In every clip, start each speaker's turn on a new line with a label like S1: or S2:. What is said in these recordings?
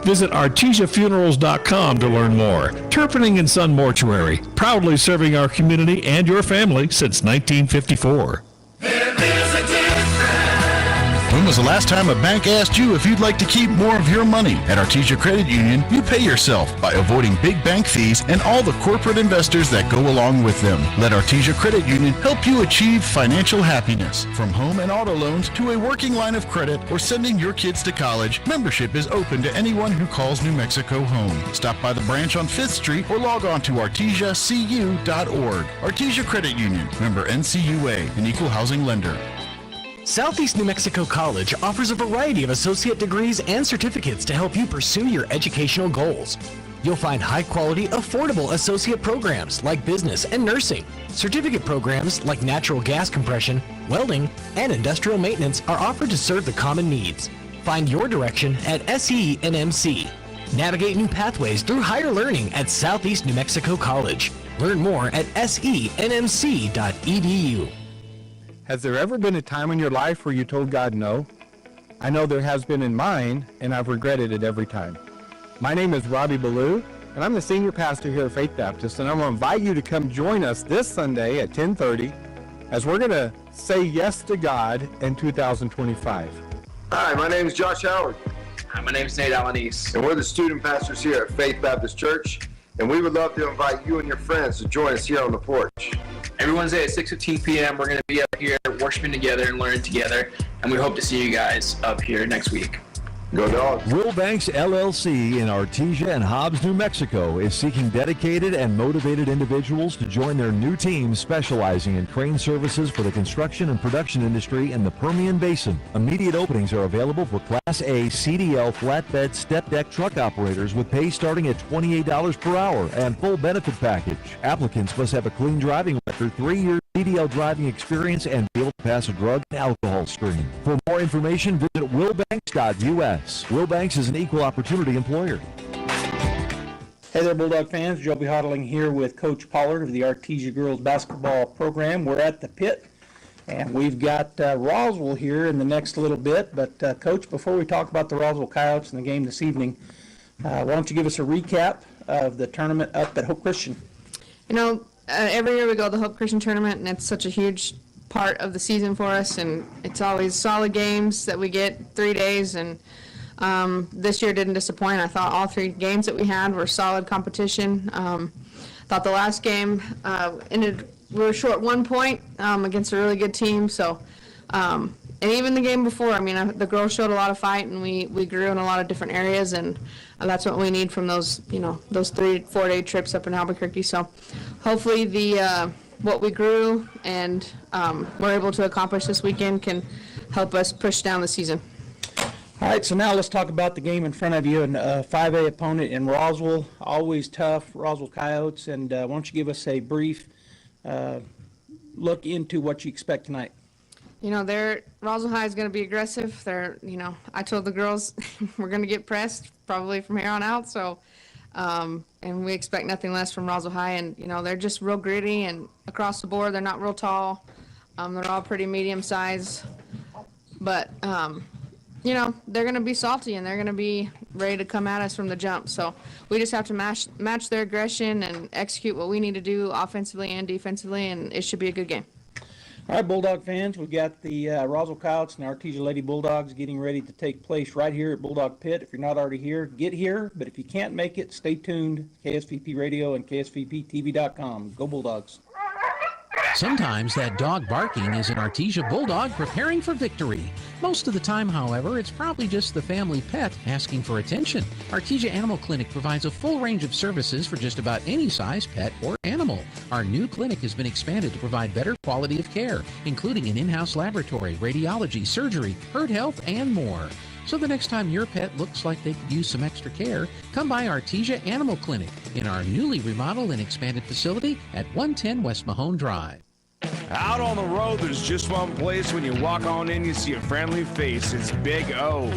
S1: Visit artesiafunerals.com to learn more. Turpinning & Son Mortuary, proudly serving our community and your family since 1954.
S2: When was the last time a bank asked you if you'd like to keep more of your money? At Artesia Credit Union, you pay yourself by avoiding big bank fees and all the corporate investors that go along with them. Let Artesia Credit Union help you achieve financial happiness. From home and auto loans to a working line of credit or sending your kids to college, membership is open to anyone who calls New Mexico home. Stop by the branch on 5th Street or log on to artesiacu.org. Artesia Credit Union, member NCUA, an equal housing lender.
S3: Southeast New Mexico College offers a variety of associate degrees and certificates to help you pursue your educational goals. You'll find high-quality, affordable associate programs like business and nursing. Certificate programs like natural gas compression, welding, and industrial maintenance are offered to serve the common needs. Find your direction at SENMC. Navigate new pathways through higher learning at Southeast New Mexico College. Learn more at senmc.edu.
S4: Has there ever been a time in your life where you told God no? I know there has been in mine, and I've regretted it every time. My name is Robbie Ballou, and I'm the senior pastor here at Faith Baptist, and I want to invite you to come join us this Sunday at 10:30 as we're going to say yes to God in 2025.
S5: Hi, my name is Josh Howard.
S6: Hi, my name is Nate Alanis.
S5: And we're the student pastors here at Faith Baptist Church, and we would love to invite you and your friends to join us here on the porch.
S6: Every Wednesday at 6:15 p.m. we're going to be up here worshiping together and learning together, and we hope to see you guys up here next week.
S5: Go Dogs.
S7: Wilbanks LLC in Artesia and Hobbs, New Mexico is seeking dedicated and motivated individuals to join their new team specializing in crane services for the construction and production industry in the Permian Basin. Immediate openings are available for Class A CDL flatbed step deck truck operators with pay starting at $28 per hour and full benefit package. Applicants must have a clean driving record, 3 years CDL driving experience, and be able to pass a drug and alcohol screen. For more information, visit wilbanks.us. Wilbanks is an equal opportunity employer.
S8: Hey there, Bulldog fans. Joby Hodling here with Coach Pollard of the Artesia Girls basketball program. We're at the pit, and we've got Roswell here in the next little bit. But, Coach, before we talk about the Roswell Coyotes and the game this evening, why don't you give us a recap of the tournament up at Hope Christian?
S9: You know, every year we go to the Hope Christian tournament, and it's such a huge part of the season for us, and it's always solid games that we get 3 days, and this year didn't disappoint. I thought all 3 games that we had were solid competition. Thought the last game ended, we were short 1 point against a really good team, so and even the game before, I mean, the girls showed a lot of fight, and we grew in a lot of different areas, and that's what we need from those, you know, those 3-4 day trips up in Albuquerque. So hopefully the what we grew and we're able to accomplish this weekend can help us push down the season.
S8: All right, so now let's talk about the game in front of you, and 5A opponent in Roswell, always tough, Roswell Coyotes, and why don't you give us a brief look into what you expect tonight?
S9: You know, Roswell High is going to be aggressive. You know, I told the girls we're going to get pressed probably from here on out, so and we expect nothing less from Roswell High, and you know, they're just real gritty and across the board. They're not real tall. They're all pretty medium size, but you know, they're going to be salty, and they're going to be ready to come at us from the jump. So we just have to match their aggression and execute what we need to do offensively and defensively, and it should be a good game.
S8: All right, Bulldog fans, we've got the Roswell Coyotes and the Artesia Lady Bulldogs getting ready to take place right here at Bulldog Pit. If you're not already here, get here. But if you can't make it, stay tuned. KSVP Radio and KSVPTV.com. Go Bulldogs.
S10: Sometimes that dog barking is an Artesia Bulldog preparing for victory. Most of the time, however, it's probably just the family pet asking for attention. Artesia Animal Clinic provides a full range of services for just about any size pet or animal. Our new clinic has been expanded to provide better quality of care, including an in-house laboratory, radiology, surgery, herd health, and more. So the next time your pet looks like they could use some extra care, come by Artesia Animal Clinic in our newly remodeled and expanded facility at 110 West Mahone Drive.
S11: Out on the road, there's just one place when you walk on in, you see a friendly face. It's Big O.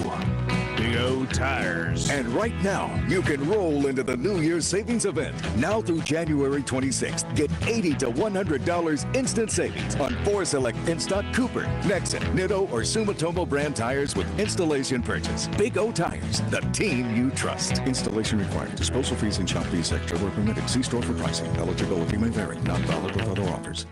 S11: Big O O Tires.
S12: And right now, you can roll into the New Year's savings event. Now through January 26th, get $80 to $100 instant savings on 4 select in-stock Cooper, Nexen, Nitto, or Sumitomo brand tires with installation purchase. Big O Tires, the team you trust. Installation required. Disposal fees and shop fees extra were permitted. See store for pricing. Eligibility may vary. Not valid with other offers.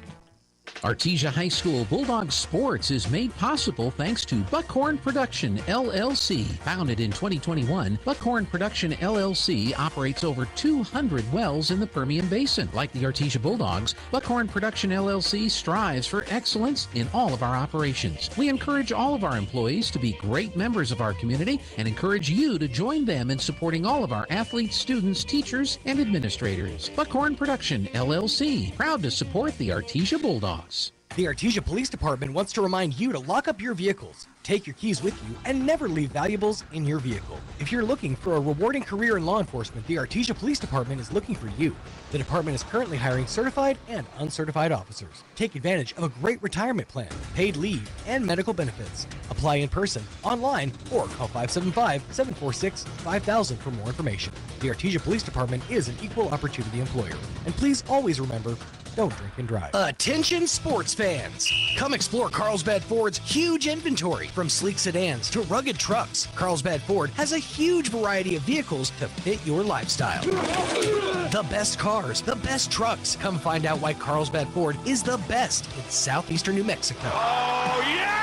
S10: Artesia High School Bulldog Sports is made possible thanks to Buckhorn Production, LLC. Founded in 2021, Buckhorn Production, LLC operates over 200 wells in the Permian Basin. Like the Artesia Bulldogs, Buckhorn Production, LLC strives for excellence in all of our operations. We encourage all of our employees to be great members of our community and encourage you to join them in supporting all of our athletes, students, teachers, and administrators. Buckhorn Production, LLC, proud to support the Artesia Bulldogs.
S3: The Artesia Police Department wants to remind you to lock up your vehicles, take your keys with you, and never leave valuables in your vehicle. If you're looking for a rewarding career in law enforcement, the Artesia Police Department is looking for you. The department is currently hiring certified and uncertified officers. Take advantage of a great retirement plan, paid leave, and medical benefits. Apply in person, online, or call 575-746-5000 for more information. The Artesia Police Department is an equal opportunity employer. And please always remember, don't drink and drive. Attention sports fans! Come explore Carlsbad Ford's huge inventory. From sleek sedans to rugged trucks, Carlsbad Ford has a huge variety of vehicles to fit your lifestyle. The best cars, the best trucks. Come find out why Carlsbad Ford is the best in southeastern New Mexico.
S11: Oh, yeah!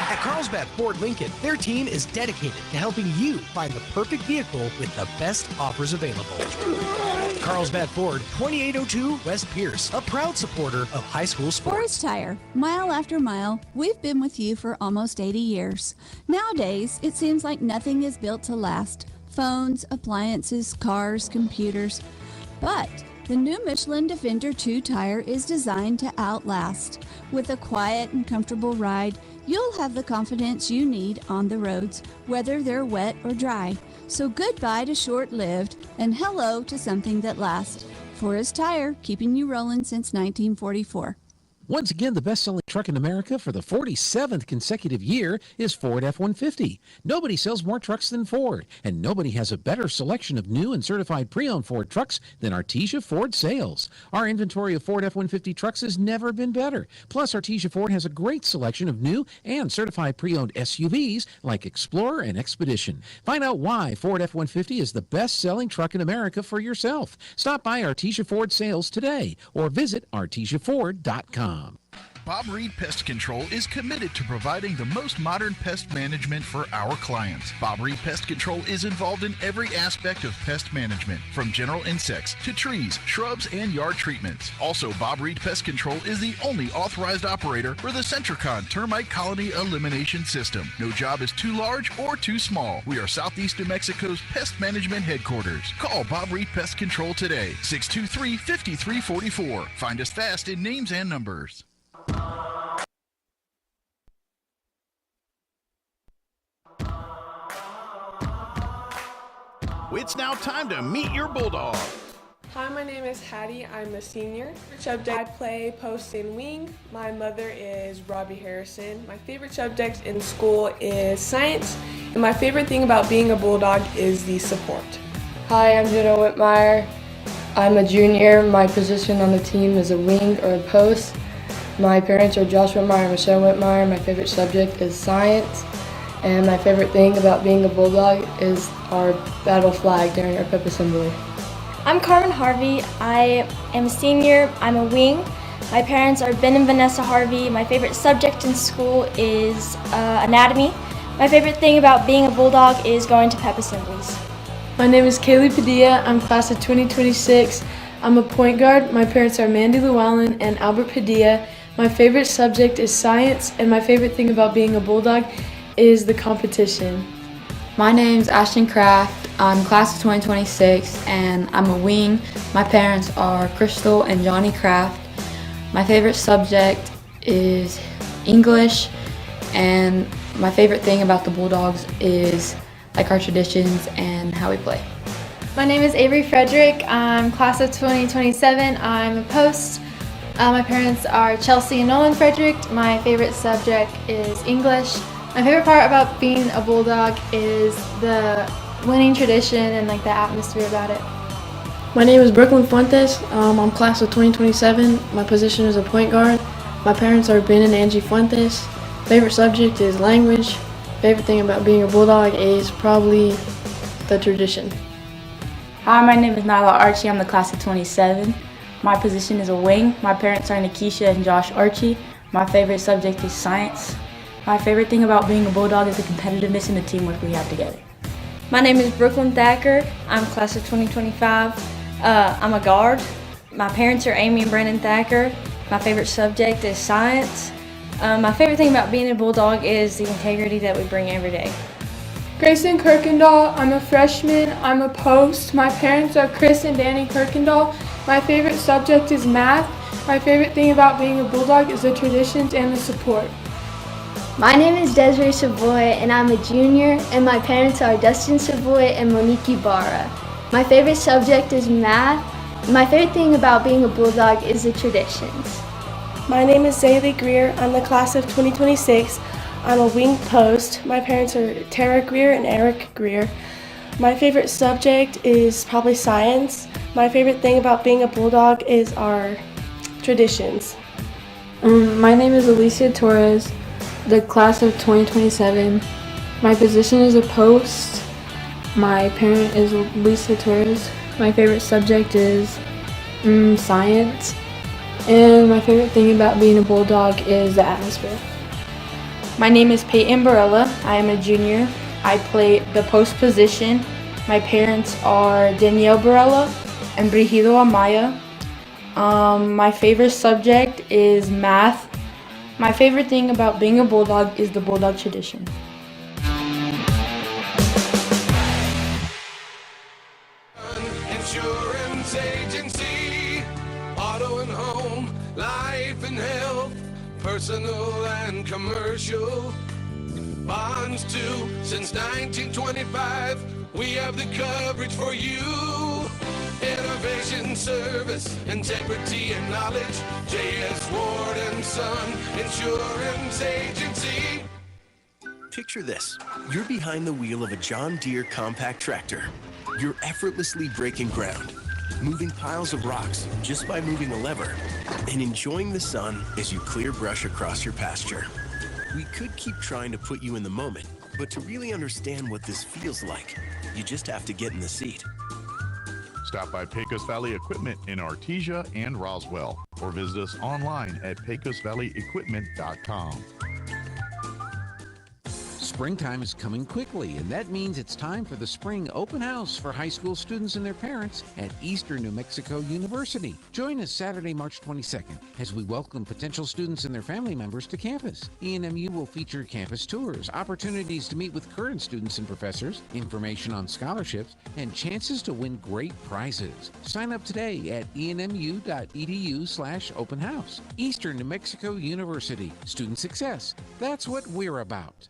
S3: At Carlsbad Ford Lincoln, their team is dedicated to helping you find the perfect vehicle with the best offers available. Carlsbad Ford, 2802 West Pierce, a proud supporter of high school sports.
S13: Forest Tire, mile after mile, we've been with you for almost 80 years. Nowadays, it seems like nothing is built to last. Phones, appliances, cars, computers. But the new Michelin Defender 2 tire is designed to outlast. With a quiet and comfortable ride, you'll have the confidence you need on the roads, whether they're wet or dry. So goodbye to short-lived and hello to something that lasts. Forest Tire, keeping you rolling since 1944.
S10: Once again, the best-selling truck in America for the 47th consecutive year is Ford F-150. Nobody sells more trucks than Ford, and nobody has a better selection of new and certified pre-owned Ford trucks than Artesia Ford Sales. Our inventory of Ford F-150 trucks has never been better. Plus, Artesia Ford has a great selection of new and certified pre-owned SUVs like Explorer and Expedition. Find out why Ford F-150 is the best-selling truck in America for yourself. Stop by Artesia Ford Sales today or visit artesiaford.com.
S2: Bob Reed Pest Control is committed to providing the most modern pest management for our clients. Bob Reed Pest Control is involved in every aspect of pest management, from general insects to trees, shrubs, and yard treatments. Also, Bob Reed Pest Control is the only authorized operator for the Centricon Termite Colony Elimination System. No job is too large or too small. We are Southeast New Mexico's pest management headquarters. Call Bob Reed Pest Control today, 623-5344. Find us fast in names and numbers.
S11: It's now time to meet your Bulldog.
S14: Hi, my name is Hattie. I'm a senior. Subject, I play post and wing. My mother is Robbie Harrison. My favorite subject in school is science, and my favorite thing about being a Bulldog is the support.
S15: Hi, I'm Jenna Whitmire. I'm a junior. My position on the team is a wing or a post. My parents are Josh Whitmire and Michelle Whitmire. My favorite subject is science. And my favorite thing about being a Bulldog is our battle flag during our pep assembly.
S16: I'm Carmen Harvey. I am a senior. I'm a wing. My parents are Ben and Vanessa Harvey. My favorite subject in school is anatomy. My favorite thing about being a Bulldog is going to pep assemblies.
S17: My name is Kaylee Padilla. I'm class of 2026. I'm a point guard. My parents are Mandy Llewellyn and Albert Padilla. My favorite subject is science, and my favorite thing about being a Bulldog is the competition.
S18: My name's Ashton Kraft. I'm class of 2026 and I'm a wing. My parents are Crystal and Johnny Kraft. My favorite subject is English, and my favorite thing about the Bulldogs is like our traditions and how we play.
S19: My name is Avery Frederick. I'm class of 2027. I'm a post. My parents are Chelsea and Nolan Frederick. My favorite subject is English. My favorite part about being a Bulldog is the winning tradition and like the atmosphere about it.
S17: My name is Brooklyn Fuentes. I'm class of 2027. My position is a point guard. My parents are Ben and Angie Fuentes. Favorite subject is language. Favorite thing about being a Bulldog is probably the tradition.
S18: Hi, my name is Nyla Archie. I'm the class of 27. My position is a wing. My parents are Nikisha and Josh Archie. My favorite subject is science. My favorite thing about being a Bulldog is the competitiveness and the teamwork we have together.
S16: My name is Brooklyn Thacker. I'm class of 2025. I'm a guard. My parents are Amy and Brandon Thacker. My favorite subject is science. My favorite thing about being a Bulldog is the integrity that we bring every day.
S14: Grayson Kirkendall, I'm a freshman, I'm a post. My parents are Chris and Danny Kirkendall. My favorite subject is math. My favorite thing about being a Bulldog is the traditions and the support.
S20: My name is Desiree Savoy and I'm a junior, and my parents are Dustin Savoy and Monique Ibarra. My favorite subject is math. My favorite thing about being a Bulldog is the traditions.
S14: My name is Zaylee Greer. I'm the class of 2026. I'm a wing post. My parents are Tara Greer and Eric Greer. My favorite subject is probably science. My favorite thing about being a Bulldog is our traditions.
S17: My name is Alicia Torres, the class of 2027. My position is a post. My parent is Lisa Torres. My favorite subject is science. And my favorite thing about being a Bulldog is the atmosphere.
S18: My name is Peyton Barella. I am a junior. I play the post position. My parents are Danielle Barella and Brigido Amaya. My favorite subject is math. My favorite thing about being a Bulldog is the Bulldog tradition.
S11: Insurance agency, auto and home, life and health, personal and commercial, bonds too. Since 1925, we have the coverage for you. Innovation, service, integrity, and knowledge. J.S. Ward and Son Insurance Agency.
S21: Picture this. You're behind the wheel of a John Deere compact tractor. You're effortlessly breaking ground, moving piles of rocks just by moving a lever, and enjoying the sun as you clear brush across your pasture. We could keep trying to put you in the moment, but to really understand what this feels like, you just have to get in the seat.
S22: Stop by Pecos Valley Equipment in Artesia and Roswell, or visit us online at pecosvalleyequipment.com.
S10: Springtime is coming quickly, and that means it's time for the Spring Open House for high school students and their parents at Eastern New Mexico University. Join us Saturday, March 22nd, as we welcome potential students and their family members to campus. ENMU will feature campus tours, opportunities to meet with current students and professors, information on scholarships, and chances to win great prizes. Sign up today at enmu.edu/open house. Eastern New Mexico University. Student success. That's what we're about.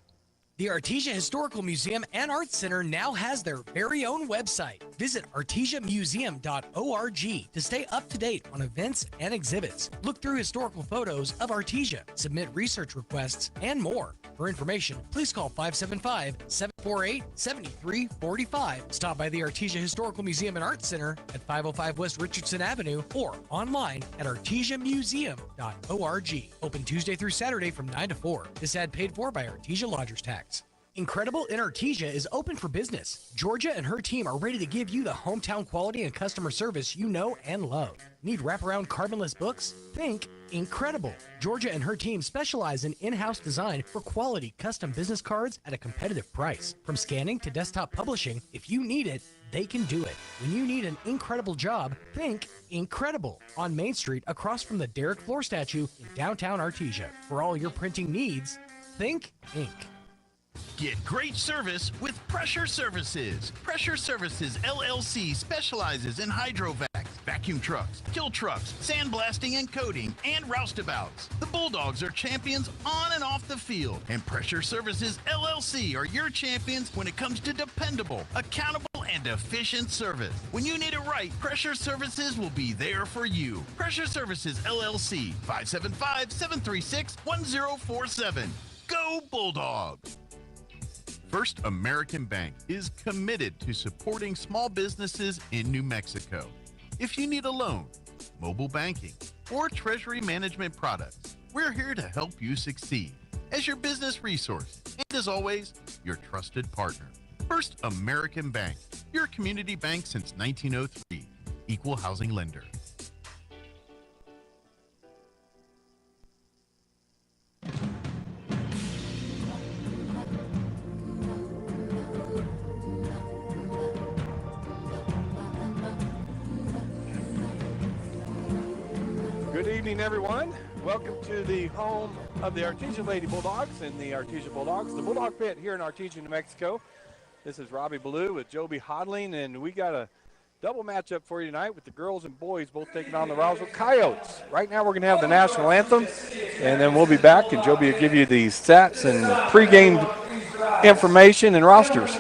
S3: The Artesia Historical Museum and Arts Center now has their very own website. Visit artesiamuseum.org to stay up to date on events and exhibits. Look through historical photos of Artesia, submit research requests, and more. For information, please call 575-748-7345. Stop by the Artesia Historical Museum and Arts Center at 505 West Richardson Avenue or online at artesiamuseum.org. Open Tuesday through Saturday from 9 to 4. This ad paid for by Artesia Lodgers Tax. Incredible in Artesia is open for business. Georgia and her team are ready to give you the hometown quality and customer service you know and love. Need wraparound carbonless books? Think Incredible. Georgia and her team specialize in in-house design for quality custom business cards at a competitive price. From scanning to desktop publishing, if you need it, they can do it. When you need an incredible job, think Incredible on Main Street across from the Derek Floor statue in downtown Artesia. For all your printing needs, think Inc.
S11: Get great service with Pressure Services. Pressure Services LLC specializes in hydrovacs, vacuum trucks, kill trucks, sandblasting and coating, and roustabouts. The Bulldogs are champions on and off the field, and Pressure Services LLC are your champions when it comes to dependable, accountable, and efficient service. When you need it right, Pressure Services will be there for you. Pressure Services LLC, 575-736-1047. Go Bulldogs! First American Bank is committed to supporting small businesses in New Mexico. If you need a loan, mobile banking, or treasury management products, we're here to help you succeed as your business resource and, as always, your trusted partner. First American Bank, your community bank since 1903, equal housing lender.
S1: Good evening, everyone. Welcome to the home of the Artesia Lady Bulldogs and the Artesia Bulldogs, the Bulldog Pit here in Artesia, New Mexico. This is Robbie Ballou with Joby Hodling, and we got a double matchup for you tonight with the girls and boys both taking on the Roswell Coyotes. Right now we're going to have the national anthem, and then we'll be back, and Joby will give you the stats and pregame information and rosters.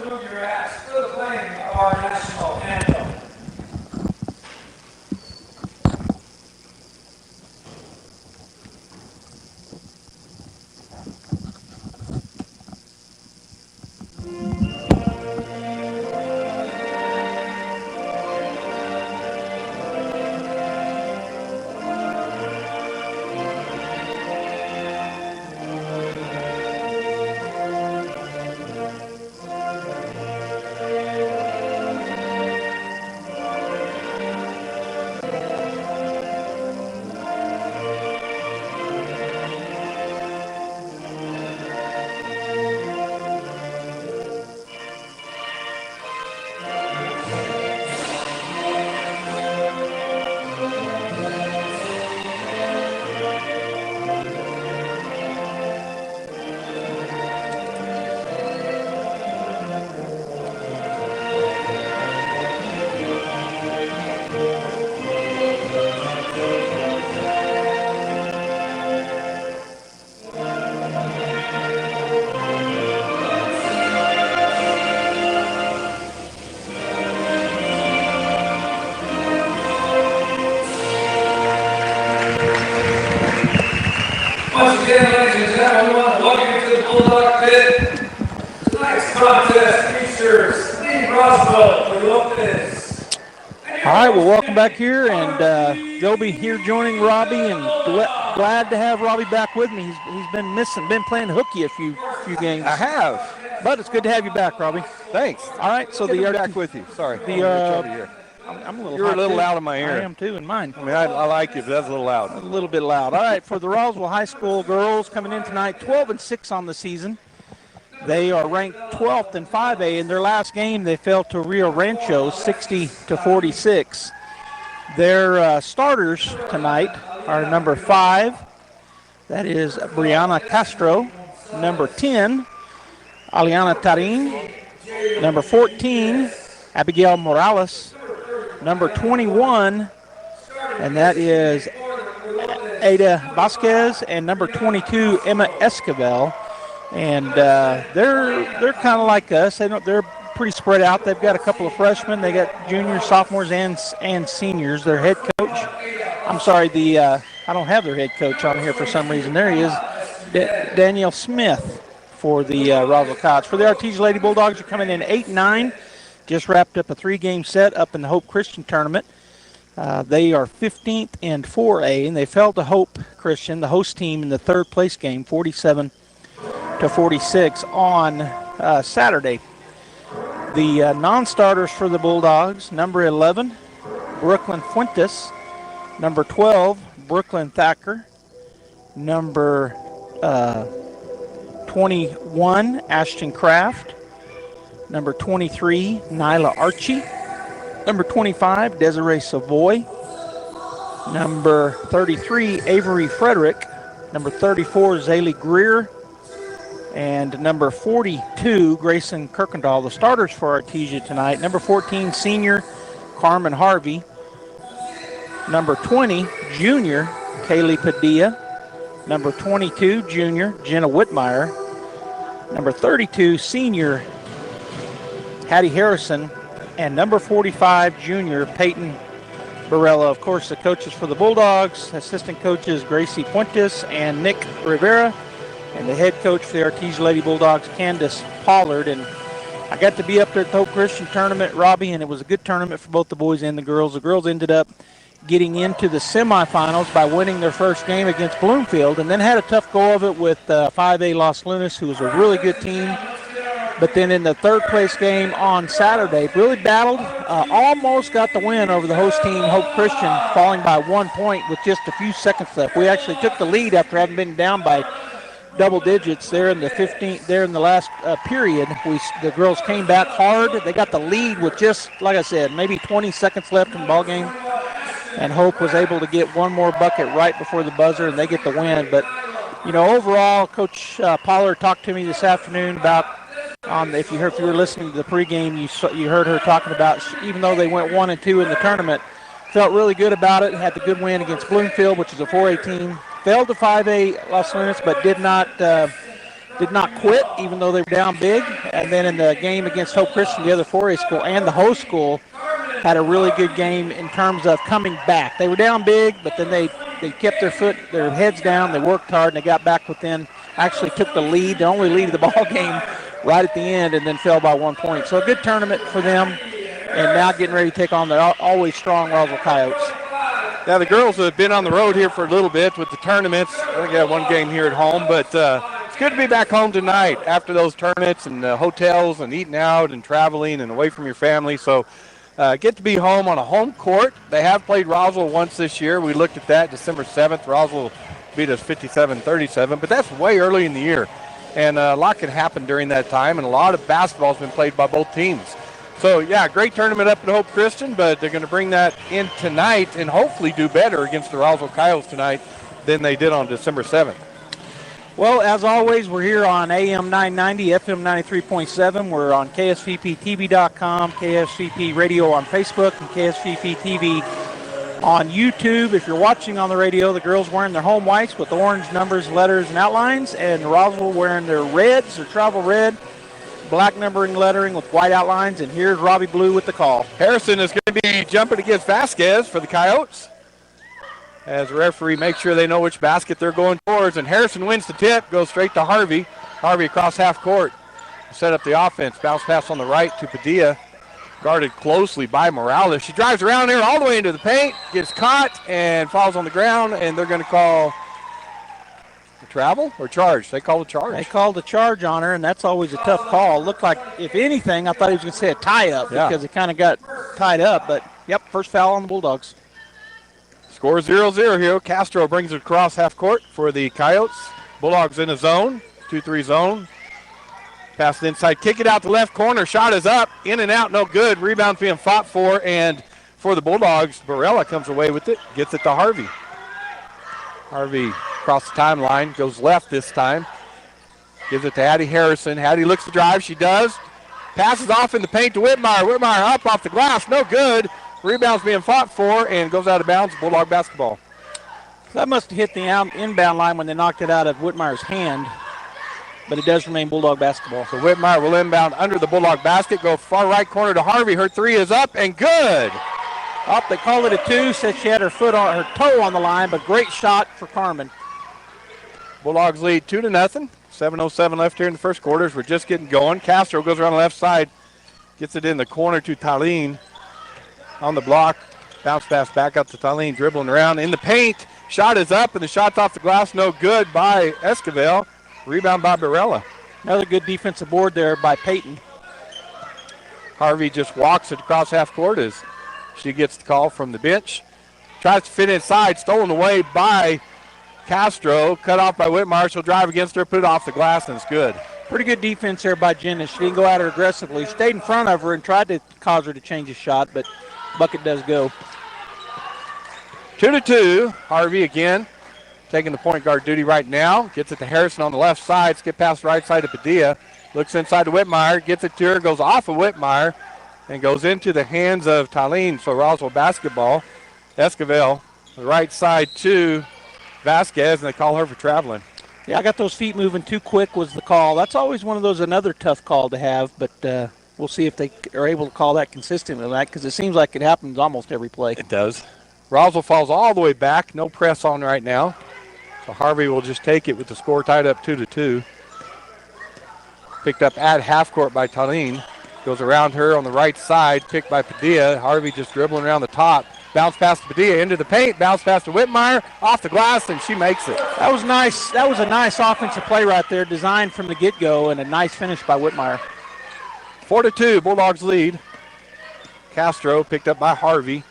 S4: Once again, ladies and gentlemen, welcome to the Bulldog Pit. Tonight's contest features Steve Roswell for Lopez.
S8: All right, well, welcome back here, and Joby here joining Robbie, and glad to have Robbie back with me. He's been missing, been playing hooky a few games.
S1: I have.
S8: But it's good to have you back, Robbie.
S1: Thanks.
S8: All right, so
S1: good to be back with you. Sorry.
S8: I'm a little
S1: You're a little
S8: too.
S1: loud in my ear.
S8: I am too in mine.
S1: I mean, I like you, but that's a little loud.
S8: A little bit loud. All right, for the Roswell High School girls coming in tonight, 12-6 on the season. They are ranked 12th in 5A. In their last game, they fell to Rio Rancho 60-46. Their starters tonight are number 5, that is Brianna Castro. Number 10, Aliana Tarin. Number 14, Abigail Morales. Number 21, and that is Ada Vasquez, and number 22, Emma Esquivel. And they're kind of like us. They're pretty spread out. They've got a couple of freshmen. They got juniors, sophomores, and seniors. Their head coach, I'm sorry, I don't have their head coach on here for some reason. There he is, Danielle Smith for the Roswell Coyotes. For the Artesia Lady Bulldogs, are coming in 8-9. Just wrapped up a 3-game set up in the Hope Christian tournament. They are 15th in 4A, and they fell to Hope Christian, the host team, in the third place game, 47-46 on Saturday. The non-starters for the Bulldogs, number 11, Brooklyn Fuentes. Number 12, Brooklyn Thacker. Number 21, Ashton Kraft. Number 23, Nyla Archie. Number 25, Desiree Savoy. Number 33, Avery Frederick. Number 34, Zaylee Greer. And number 42, Grayson Kirkendall. The starters for Artesia tonight. Number 14, senior Carmen Harvey. Number 20, junior Kaylee Padilla. Number 22, junior Jenna Whitmire. Number 32, senior Hattie Harrison, and number 45, junior Peyton Barella. Of course, the coaches for the Bulldogs, assistant coaches Gracie Puentes and Nick Rivera, and the head coach for the Artesia Lady Bulldogs, Candace Pollard. And I got to be up there at the Hope Christian tournament, Robbie, and it was a good tournament for both the boys and the girls. The girls ended up getting into the semifinals by winning their first game against Bloomfield, and then had a tough go of it with 5A Los Lunas, who was a really good team. But then in the third place game on Saturday, really battled, almost got the win over the host team, Hope Christian, falling by 1 point with just a few seconds left. We actually took the lead after having been down by double digits there in the 15th, there in the last period. The girls came back hard. They got the lead with just, like I said, maybe 20 seconds left in the ball game. And Hope was able to get one more bucket right before the buzzer, and they get the win. But, you know, overall, Coach Pollard talked to me this afternoon about, if you were listening to the pregame, you heard her talking about, even though they went 1-2 in the tournament, felt really good about it. Had the good win against Bloomfield, which is a 4A team. Failed to 5A Los Lunas, but did not quit, even though they were down big. And then in the game against Hope Christian, the other 4A school, and the host school, had a really good game in terms of coming back. They were down big, but then they kept their heads down. They worked hard, and they got back within. Actually took the lead, the only lead of the ball game, right at the end, and then fell by 1 point. So a good tournament for them, and now getting ready to take on the always strong Roswell Coyotes.
S1: Now, the girls have been on the road here for a little bit with the tournaments. I think they had one game here at home, but it's good to be back home tonight after those tournaments and hotels and eating out and traveling and away from your family. So get to be home on a home court. They have played Roswell once this year. We looked at that December 7th. Roswell beat us 57-37, but that's way early in the year. And a lot can happen during that time, and a lot of basketball has been played by both teams. So, yeah, great tournament up at Hope Christian, but they're going to bring that in tonight and hopefully do better against the Roswell Coyotes tonight than they did on December 7th.
S8: Well, as always, we're here on AM 990, FM 93.7. We're on KSVPTV.com, KSVP Radio on Facebook, and KSVP TV on YouTube. If you're watching on the radio, the girls wearing their home whites with orange numbers, letters, and outlines, and Roswell wearing their reds, their travel red, black numbering lettering with white outlines, and here's Robbie Blue with the call.
S1: Harrison is going to be jumping against Vasquez for the Coyotes, as the referee makes sure they know which basket they're going towards, and Harrison wins the tip, goes straight to Harvey. Harvey across half court, set up the offense, bounce pass on the right to Padilla, guarded closely by Morales. She drives around there all the way into the paint, gets caught, and falls on the ground, and they're going to call travel or charge? They called a charge.
S8: They called a charge on her, and that's always a tough call. Looked like, if anything, I thought he was going to say a tie-up because it kind of got tied up. But, yep, first foul on the Bulldogs.
S1: Score 0-0 here. Castro brings it across half court for the Coyotes. Bulldogs in a zone, 2-3 zone. Pass it inside, kick it out the left corner. Shot is up, in and out, no good. Rebound's being fought for, and for the Bulldogs, Barella comes away with it, gets it to Harvey. Harvey across the timeline, goes left this time. Gives it to Hattie Harrison. Hattie looks to drive, she does. Passes off in the paint to Whitmire. Whitmire up off the glass, no good. Rebound's being fought for and goes out of bounds, Bulldog basketball.
S8: That must have hit the inbound line when they knocked it out of Whitmire's hand, but it does remain Bulldog basketball.
S1: So Whitmire will inbound under the Bulldog basket, go far right corner to Harvey. Her three is up and good.
S8: Up, they call it a two. Said she had her toe on the line, but great shot for Carmen.
S1: Bulldogs lead 2-0. 7:07 left here in the first quarters. We're just getting going. Castro goes around the left side, gets it in the corner to Talene on the block. Bounce pass back up to Talene, dribbling around in the paint. Shot is up, and the shot's off the glass. No good by Esquivel. Rebound by Barella.
S8: Another good defensive board there by Peyton.
S1: Harvey just walks it across half court as she gets the call from the bench. Tries to fit inside, stolen away by Castro. Cut off by Whitmire. She'll drive against her, put it off the glass, and it's good.
S8: Pretty good defense there by Jenna. She didn't go at her aggressively. Stayed in front of her and tried to cause her to change a shot, but bucket does go.
S1: 2-2. Harvey again taking the point guard duty right now. Gets it to Harrison on the left side. Skip past the right side to Padilla. Looks inside to Whitmire. Gets it to her. Goes off of Whitmire and goes into the hands of Talene for Roswell basketball. Esquivel, the right side to Vasquez, and they call her for traveling.
S8: Yeah, I got those feet moving too quick was the call. That's always one of those, another tough call to have, but we'll see if they are able to call that consistently, because it seems like it happens almost every play.
S1: It does. Roswell falls all the way back. No press on right now. So Harvey will just take it with the score tied up 2-2. Picked up at half court by Talene. Goes around her on the right side, picked by Padilla. Harvey just dribbling around the top. Bounce past Padilla into the paint. Bounce pass to Whitmire. Off the glass, and she makes it.
S5: That was nice. That was a nice offensive play right there, designed from the get-go, and a nice finish by Whitmire.
S1: 4-2, Bulldogs lead. Castro picked up by Harvey.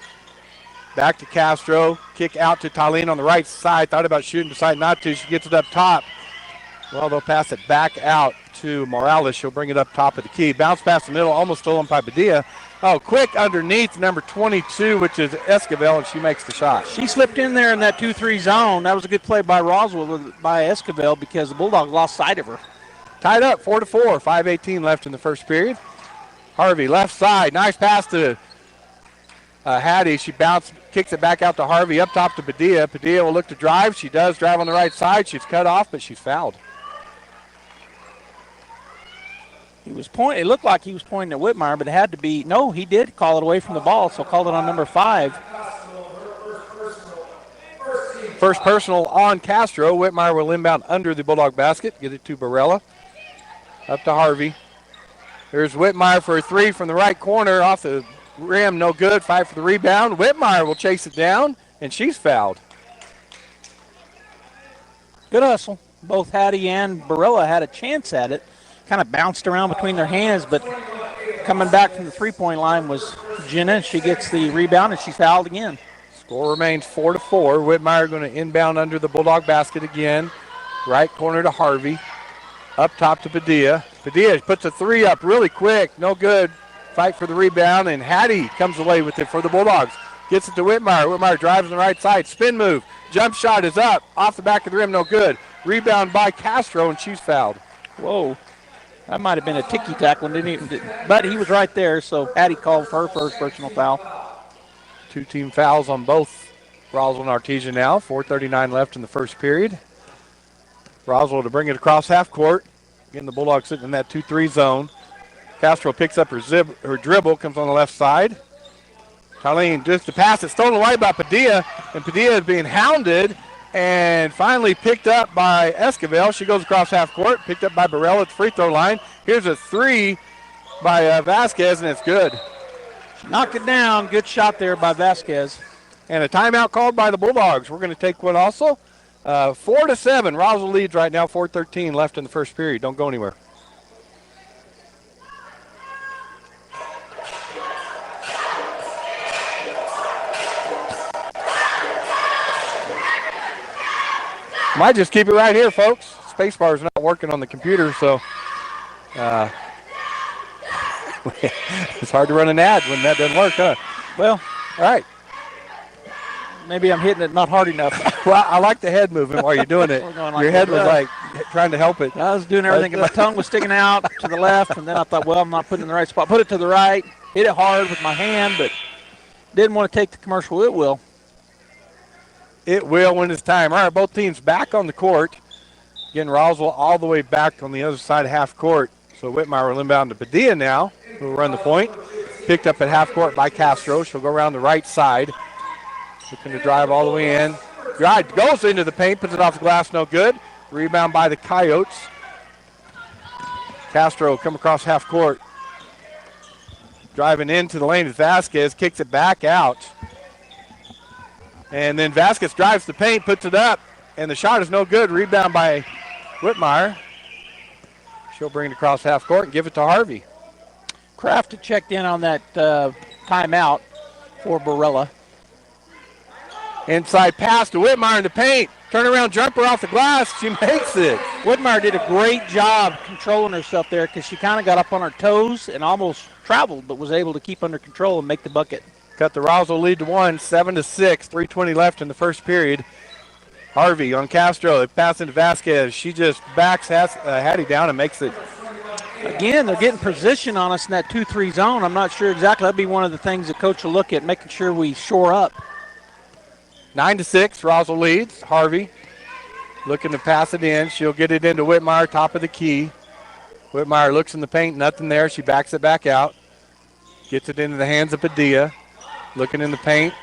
S1: Back to Castro. Kick out to Talene on the right side. Thought about shooting, decided not to. She gets it up top. Well, they'll pass it back out to Morales. She'll bring it up top of the key. Bounce past the middle, almost stolen by Padilla. Oh, quick underneath number 22, which is Esquivel, and she makes the shot.
S5: She slipped in there in that 2-3 zone. That was a good play by Roswell, by Esquivel, because the Bulldogs lost sight of her.
S1: Tied up 4-4, 5:18 left in the first period. Harvey, left side, nice pass to Hattie. She kicks it back out to Harvey, up top to Padilla. Padilla will look to drive. She does drive on the right side. She's cut off, but she's fouled.
S5: It looked like he was pointing at Whitmire, but it had to be, no, he did call it away from the ball, so called it on number 5.
S1: First personal on Castro. Whitmire will inbound under the Bulldog basket. Get it to Barella. Up to Harvey. Here's Whitmire for a three from the right corner. Off the rim, no good. Fight for the rebound. Whitmire will chase it down, and she's fouled.
S5: Good hustle. Both Hattie and Barella had a chance at it. Kind of bounced around between their hands, but coming back from the three-point line was Jenna. She gets the rebound, and she's fouled again.
S1: Score remains 4-4. Whitmire going to inbound under the Bulldog basket again. Right corner to Harvey. Up top to Padilla. Padilla puts a three up really quick. No good. Fight for the rebound, and Hattie comes away with it for the Bulldogs. Gets it to Whitmire. Whitmire drives on the right side. Spin move. Jump shot is up. Off the back of the rim, no good. Rebound by Castro, and she's fouled.
S5: Whoa. That might have been a ticky-tack one, but he was right there, so Hattie called for her first personal foul.
S1: Two team fouls on both Roswell and Artesia now. 4:39 left in the first period. Roswell to bring it across half court. Again, the Bulldogs sitting in that 2-3 zone. Castro picks up her dribble, comes on the left side. Colleen just to pass it, stolen away by Padilla, and Padilla is being hounded. And finally picked up by Esquivel. She goes across half court, picked up by Barella at the free throw line. Here's a three by Vasquez, and it's good.
S5: Knocked it down. Good shot there by Vasquez.
S1: And a timeout called by the Bulldogs. We're going to take one also. 4-7. Roswell leads right now, 4:13 left in the first period. Don't go anywhere. Might just keep it right here, folks. Spacebar is not working on the computer, so it's hard to run an ad when that doesn't work, huh?
S5: Well,
S1: all right.
S5: Maybe I'm hitting it not hard enough.
S1: Well, I like the head moving while you're doing it. Your head was like trying to help it.
S5: I was doing everything, and my tongue was sticking out to the left, and then I thought, well, I'm not putting it in the right spot. Put it to the right, hit it hard with my hand, but didn't want to take the commercial. It will.
S1: It will when it's time. All right, both teams back on the court. Again, Roswell all the way back on the other side of half court. So Whitmire will inbound to Padilla now, who will run the point. Picked up at half court by Castro. She'll go around the right side. Looking to drive all the way in. Drive goes into the paint, puts it off the glass, no good. Rebound by the Coyotes. Castro come across half court. Driving into the lane is Vasquez, kicks it back out. And then Vasquez drives the paint, puts it up, and the shot is no good. Rebound by Whitmire. She'll bring it across half court and give it to Harvey.
S5: Kraft had checked in on that timeout for Barella.
S1: Inside pass to Whitmire in the paint. Turnaround jumper off the glass. She makes it.
S5: Whitmire did a great job controlling herself there because she kind of got up on her toes and almost traveled, but was able to keep under control and make the bucket.
S1: Cut the Roswell lead to 1, 7-6, 3:20 left in the first period. Harvey on Castro. They pass into Vasquez. She just backs Hattie down and makes it.
S5: Again, they're getting position on us in that 2-3 zone. I'm not sure exactly. That'd be one of the things the coach will look at, making sure we shore up.
S1: 9-6, Roswell leads. Harvey looking to pass it in. She'll get it into Whitmire, top of the key. Whitmire looks in the paint, nothing there. She backs it back out. Gets it into the hands of Padilla. Looking in the paint.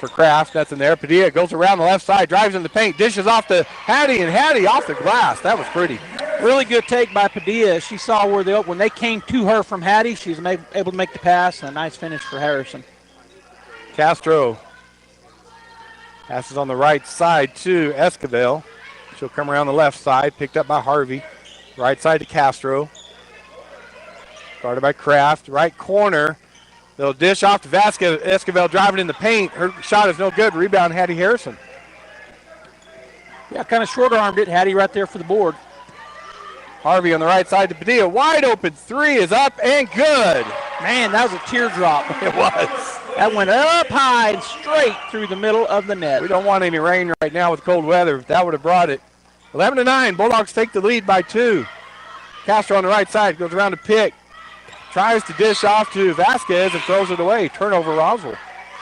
S1: for Kraft. Nothing there. Padilla goes around the left side, drives in the paint, dishes off to Hattie, and Hattie off the glass. That was pretty.
S5: Really good take by Padilla. She saw where when they came to her from Hattie, she was able to make the pass, and a nice finish for Harrison.
S1: Castro passes on the right side to Esquivel. She'll come around the left side, picked up by Harvey. Right side to Castro. Guarded by Kraft. Right corner. They'll dish off to Vasquez. Esquivel driving in the paint. Her shot is no good. Rebound, Hattie Harrison.
S5: Yeah, kind of short-armed it. Hattie right there for the board.
S1: Harvey on the right side to Padilla. Wide open three is up and good.
S5: Man, that was a teardrop.
S1: It was.
S5: That went up high and straight through the middle of the net.
S1: We don't want any rain right now with cold weather. That would have brought it. 11-9. Bulldogs take the lead by 2. Castro on the right side goes around to pick. Tries to dish off to Vasquez and throws it away. Turnover, Roswell.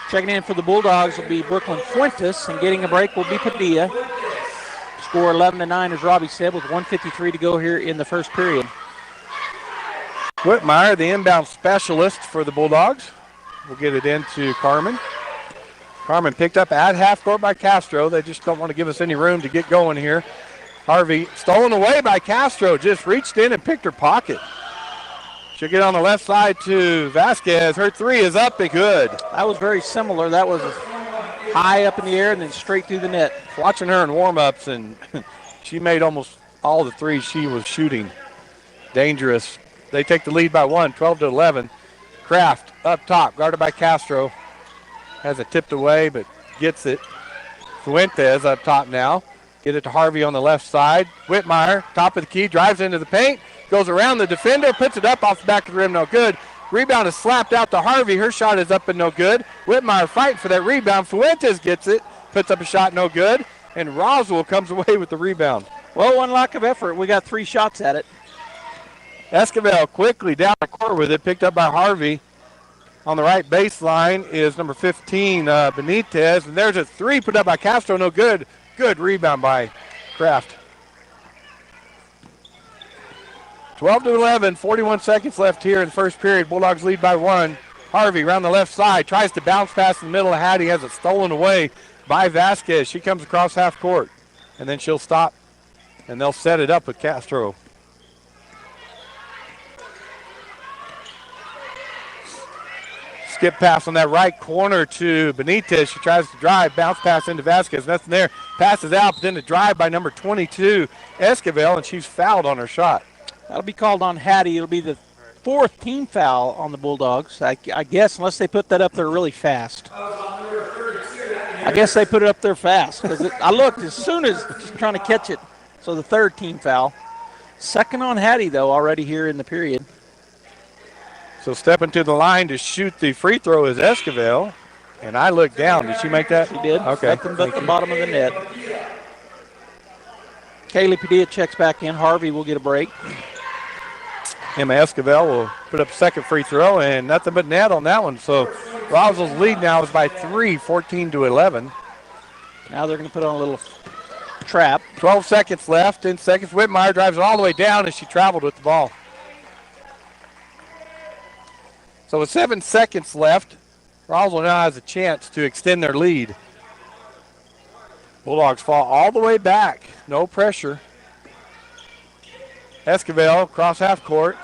S5: Checking in for the Bulldogs will be Brooklyn Fuentes, and getting a break will be Padilla. Score 11-9, as Robbie said, with 1:53 to go here in the first period.
S1: Whitmire, the inbound specialist for the Bulldogs. We'll get it into Carmen. Carmen picked up at half court by Castro. They just don't want to give us any room to get going here. Harvey stolen away by Castro. Just reached in and picked her pocket. She'll get on the left side to Vasquez. Her three is up and good.
S5: That was very similar. That was high up in the air and then straight through the net.
S1: Watching her in warm-ups, and she made almost all the threes she was shooting. Dangerous. They take the lead by 1, 12-11. Kraft up top, guarded by Castro. Has it tipped away, but gets it. Fuentes up top now. Get it to Harvey on the left side. Whitmire, top of the key, drives into the paint. Goes around the defender, puts it up off the back of the rim, no good. Rebound is slapped out to Harvey. Her shot is up and no good. Whitmire fighting for that rebound. Fuentes gets it, puts up a shot, no good. And Roswell comes away with the rebound.
S5: Well, one lack of effort. We got 3 shots at it.
S1: Esquivel quickly down the court with it, picked up by Harvey. On the right baseline is number 15, Benitez. And there's a three put up by Castro, no good. Good rebound by Kraft. 12-11, 41 seconds left here in the first period. Bulldogs lead by 1. Harvey around the left side, tries to bounce pass in the middle of Hattie, has it stolen away by Vasquez. She comes across half court, and then she'll stop, and they'll set it up with Castro. Skip pass on that right corner to Benitez. She tries to drive, bounce pass into Vasquez. Nothing there. Passes out, but then a drive by number 22, Esquivel, and she's fouled on her shot.
S5: That'll be called on Hattie. It'll be the 4th team foul on the Bulldogs. I guess, unless they put that up there really fast. I guess they put it up there fast. Because I looked as soon as just trying to catch it. So the 3rd team foul. 2nd on Hattie, though, already here in the period.
S1: So stepping to the line to shoot the free throw is Esquivel. And I looked down. Did she make that?
S5: She did.
S1: Okay.
S5: Nothing but the bottom of the net. Kaylee Padilla checks back in. Harvey will get a break.
S1: Emma Esquivel will put up a second free throw, and nothing but net on that one. So Roswell's lead now is by 3, 14-11.
S5: Now they're going to put on a little trap.
S1: 12 seconds left, 10 seconds. Whitmire drives it all the way down as she traveled with the ball. So with 7 seconds left, Roswell now has a chance to extend their lead. Bulldogs fall all the way back. No pressure. Esquivel across half court.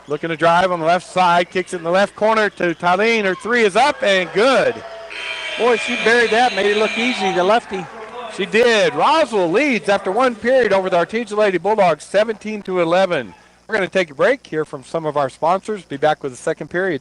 S1: Looking to drive on the left side. Kicks it in the left corner to Tylene. Her three is up and good.
S5: Boy, she buried that. Made it look easy, the lefty.
S1: She did. Roswell leads after 1 period over the Artesia Lady Bulldogs, 17-11. We're going to take a break here from some of our sponsors. Be back with the 2nd period.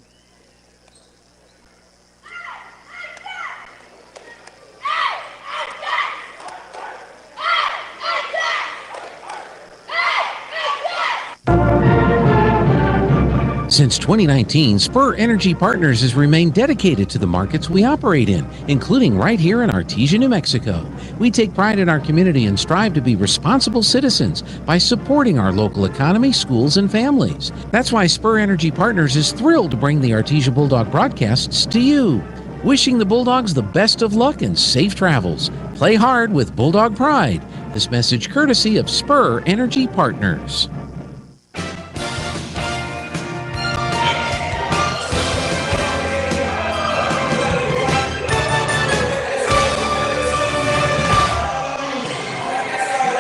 S10: Since 2019, Spur Energy Partners has remained dedicated to the markets we operate in, including right here in Artesia, New Mexico. We take pride in our community and strive to be responsible citizens by supporting our local economy, schools, and families. That's why Spur Energy Partners is thrilled to bring the Artesia Bulldog broadcasts to you. Wishing the Bulldogs the best of luck and safe travels. Play hard with Bulldog pride. This message courtesy of Spur Energy Partners.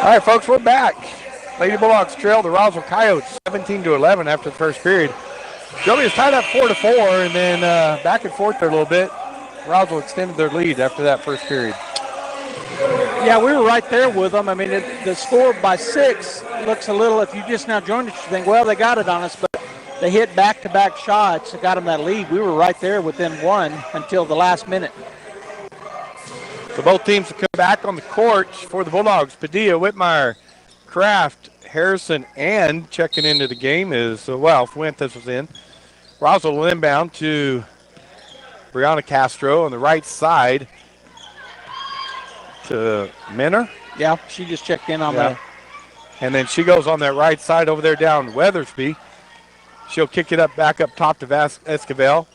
S1: All right, folks, we're back. Lady Bulldogs trail the Roswell Coyotes 17-11 after the first period. Joey is tied up 4-4, and then back and forth there a little bit. Roswell extended their lead after that first period.
S5: Yeah, we were right there with them. I mean, the score by 6 looks a little, if you just now joined us, you think, well, they got it on us, but they hit back-to-back shots that got them that lead. We were right there within 1 until the last minute.
S1: So both teams have come back on the court for the Bulldogs. Padilla, Whitmire, Kraft, Harrison, and checking into the game is, Fuentes was in. Roswell will inbound to Brianna Castro on the right side to Minner.
S5: Yeah, she just checked in on that.
S1: And then she goes on that right side over there down Weathersby. She'll kick it up back up top to Esquivel.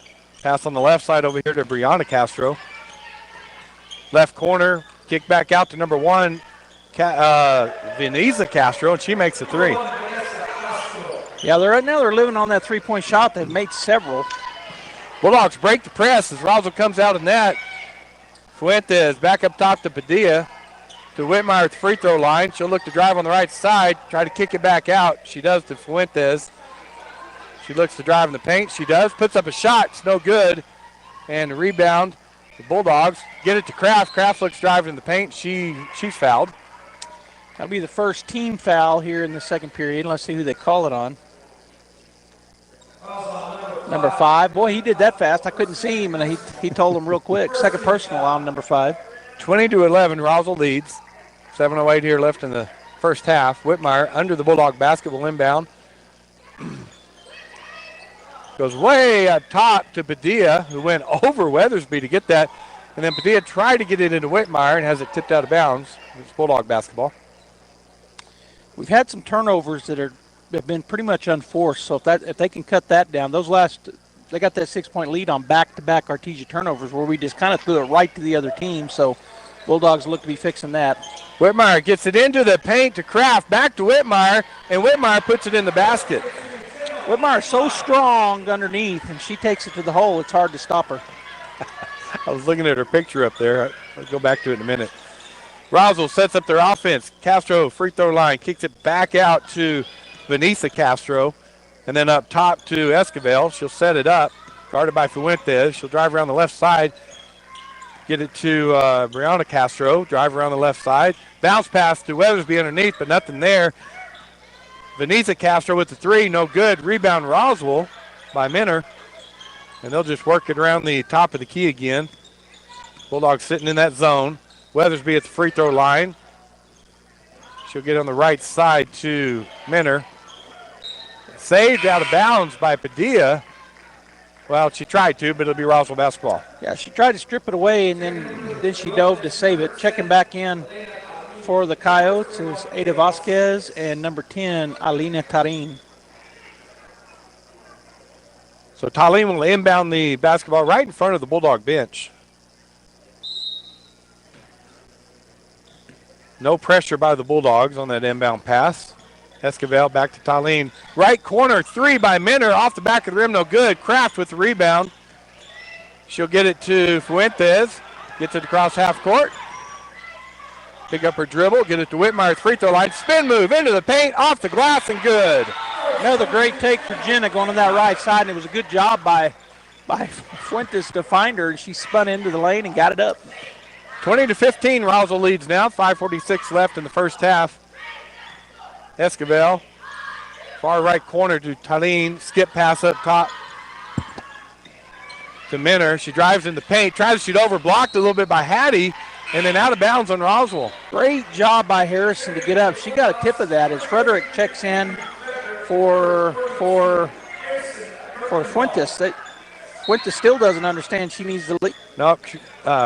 S1: Pass on the left side over here to Brianna Castro. Left corner, kick back out to number 1, Veniza Castro, and she makes a 3.
S5: Yeah, right now they're living on that three-point shot. They've made several.
S1: Bulldogs break the press as Roswell comes out of net. Fuentes back up top to Padilla. To Whitmire at the free throw line. She'll look to drive on the right side, try to kick it back out. She does to Fuentes. She looks to drive in the paint. She does. Puts up a shot. It's no good. And the rebound. The Bulldogs get it to Kraft. Kraft looks driving in the paint. She's fouled.
S5: That'll be the first team foul here in the second period. Let's see who they call it on. Number 5. Boy, he did that fast. I couldn't see him, and he told him real quick. Second personal on number 5.
S1: 20-11, Roswell leads. 7:08 here left in the first half. Whitmire under the Bulldog basketball inbound. Goes way up top to Padilla, who went over Weathersby to get that. And then Padilla tried to get it into Whitmire and has it tipped out of bounds. It's Bulldog basketball.
S5: We've had some turnovers that have been pretty much unforced. So if they can cut that down, they got that 6-point lead on back-to-back Artesia turnovers where we just kind of threw it right to the other team. So Bulldogs look to be fixing that.
S1: Whitmire gets it into the paint to Kraft, back to Whitmire, and Whitmire puts it in the basket.
S5: Whitmire's so strong underneath, and she takes it to the hole. It's hard to stop her.
S1: I was looking at her picture up there. I'll go back to it in a minute. Roswell sets up their offense. Castro, free throw line, kicks it back out to Vanessa Castro, and then up top to Esquivel. She'll set it up, guarded by Fuentes. She'll drive around the left side, get it to Brianna Castro, drive around the left side. Bounce pass to Weathersby underneath, but nothing there. Vanessa Castro with the 3, no good. Rebound Roswell by Minner. And they'll just work it around the top of the key again. Bulldogs sitting in that zone. Weathersby at the free throw line. She'll get on the right side to Minner. Saved out of bounds by Padilla. Well, she tried to, but it'll be Roswell basketball.
S5: Yeah, she tried to strip it away, and then she dove to save it. Checking back in for the Coyotes is Ada Vasquez and number 10, Alina Tarin.
S1: So Talim will inbound the basketball right in front of the Bulldog bench. No pressure by the Bulldogs on that inbound pass. Esquivel back to Talim. Right corner, 3 by Minner. Off the back of the rim, no good. Kraft with the rebound. She'll get it to Fuentes. Gets it across half court. Pick up her dribble, get it to Whitmire, free throw line. Spin move into the paint, off the glass, and good.
S5: Another great take for Jenna going on that right side, and it was a good job by Fuentes to find her, and she spun into the lane and got it up.
S1: 20-15, Roswell leads now. 5:46 left in the first half. Esquivel, far right corner to Taline. Skip pass up top to Minner. She drives in the paint, tries to shoot over, blocked a little bit by Hattie, and then out of bounds on Roswell.
S5: Great job by Harrison to get up. She got a tip of that as Frederick checks in for Fuentes. Fuentes still doesn't understand she needs the lead.
S1: No,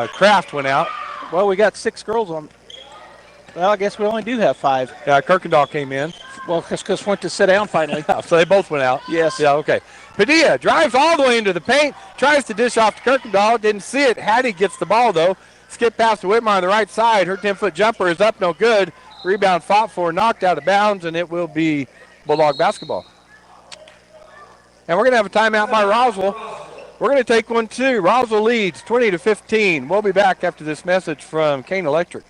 S1: Kraft went out.
S5: Well, we got 6 girls on. Well, I guess we only do have 5.
S1: Yeah, Kirkendall came in.
S5: Well, because Fuentes sat down finally.
S1: So they both went out.
S5: Yes.
S1: Yeah, okay. Padilla drives all the way into the paint, tries to dish off to Kirkendall. Didn't see it. Hattie gets the ball, though. Skip pass to Whitmire on the right side. Her 10-foot jumper is up, no good. Rebound fought for, knocked out of bounds, and it will be Bulldog basketball. And we're going to have a timeout by Roswell. We're going to take one, too. Roswell leads 20-15. We'll be back after this message from Kane Electric.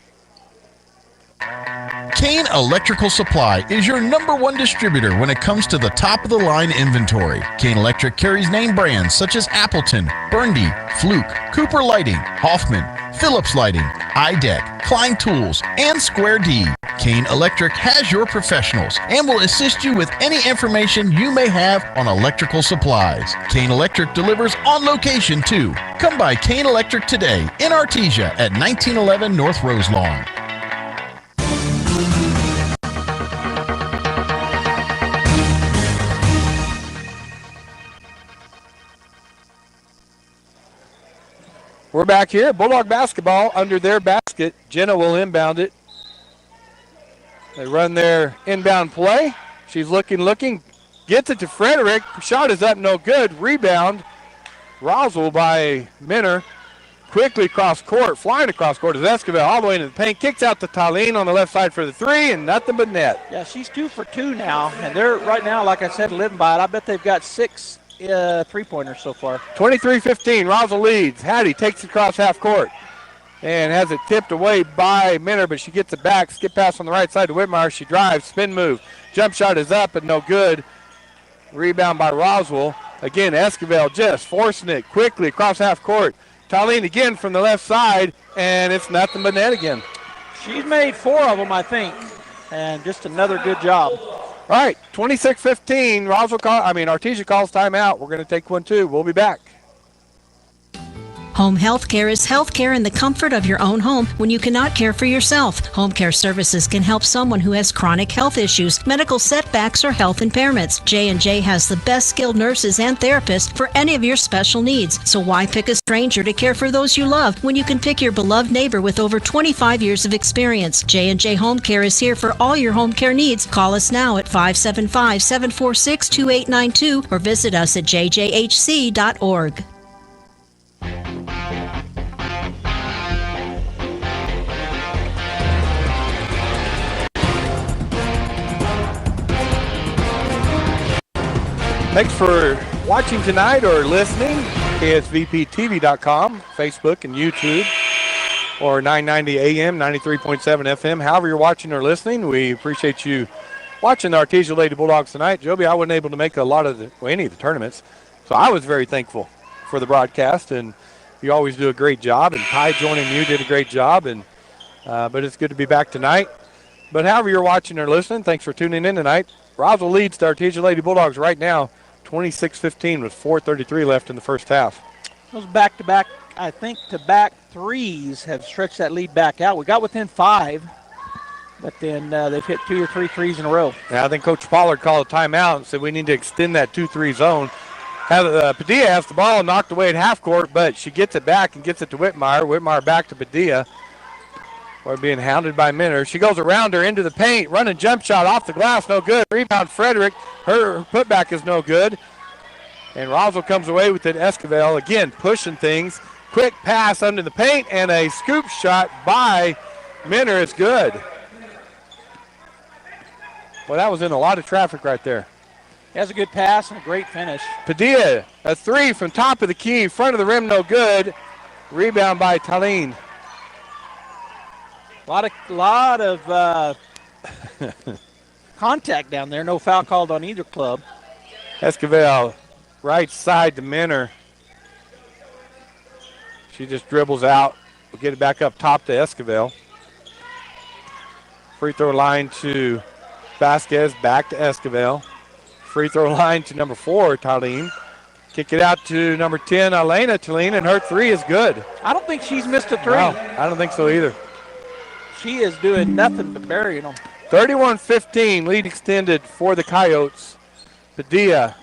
S2: Kane Electrical Supply is your #1 distributor when it comes to the top-of-the-line inventory. Kane Electric carries name brands such as Appleton, Burndy, Fluke, Cooper Lighting, Hoffman, Phillips Lighting, iDeck, Klein Tools, and Square D. Kane Electric has your professionals and will assist you with any information you may have on electrical supplies. Kane Electric delivers on location too. Come by Kane Electric today in Artesia at 1911 North Roselawn.
S1: We're back here. Bulldog basketball under their basket. Jenna will inbound it. They run their inbound play. She's looking. Gets it to Frederick. Shot is up, no good. Rebound. Roswell by Minner. Quickly across court. Flying across court is Esquivel all the way into the paint. Kicks out to Talene on the left side for the three, and nothing but net.
S5: Yeah, she's 2 for 2 now. And they're right now, like I said, living by it. I bet they've got 6 three-pointers so far.
S1: 23-15, Roswell leads. Hattie takes it across half court and has it tipped away by Minner, but she gets it back. Skip pass on the right side to Whitmire. She drives, spin move. Jump shot is up and no good. Rebound by Roswell. Again, Esquivel just forcing it quickly across half court. Talene again from the left side, and it's nothing but net again.
S5: She's made 4 of them, I think, and just another good job.
S1: All right, 26-15. Artesia calls timeout. We're going to take one too. We'll be back.
S6: Home health care is health care in the comfort of your own home when you cannot care for yourself. Home care services can help someone who has chronic health issues, medical setbacks, or health impairments. J&J has the best skilled nurses and therapists for any of your special needs. So why pick a stranger to care for those you love when you can pick your beloved neighbor with over 25 years of experience? J&J Home Care is here for all your home care needs. Call us now at 575-746-2892 or visit us at jjhc.org.
S1: Thanks for watching tonight or listening. KSVPTV.com, Facebook and YouTube, or 990 AM, 93.7 FM. However you're watching or listening, we appreciate you watching the Artesia Lady Bulldogs tonight. Joby, I wasn't able to make any of the tournaments, so I was very thankful for the broadcast, and you always do a great job, and Ty joining you did a great job, and but it's good to be back tonight. But however you're watching or listening, thanks for tuning in tonight. Roswell leads the Artesia Lady Bulldogs right now, 26-15 with 4:33 left in the first half.
S5: Those back-to-back, I think, to-back threes have stretched that lead back out. We got within 5, but then they've hit 2 or 3 threes in a row.
S1: Yeah, I think Coach Pollard called a timeout and said we need to extend that 2-3 zone. Padilla has the ball knocked away at half court, but she gets it back and gets it to Whitmire. Whitmire back to Padilla. We're being hounded by Minner. She goes around her into the paint. Running jump shot off the glass, no good. Rebound Frederick. Her putback is no good. And Roswell comes away with it. Esquivel again pushing things. Quick pass under the paint and a scoop shot by Minner is good. Well, that was in a lot of traffic right there.
S5: He has a good pass and a great finish.
S1: Padilla, a 3 from top of the key. Front of the rim, no good. Rebound by Talene.
S5: A lot of contact down there. No foul called on either club.
S1: Esquivel, right side to Minner. She just dribbles out. We'll get it back up top to Esquivel. Free throw line to Vasquez, back to Esquivel. Free throw line to number 4, Talene. Kick it out to number 10, Elena Talene, and her 3 is good.
S5: I don't think she's missed a 3.
S1: No, I don't think so either.
S5: She is doing nothing but burying them.
S1: 31-15, lead extended for the Coyotes. Padilla,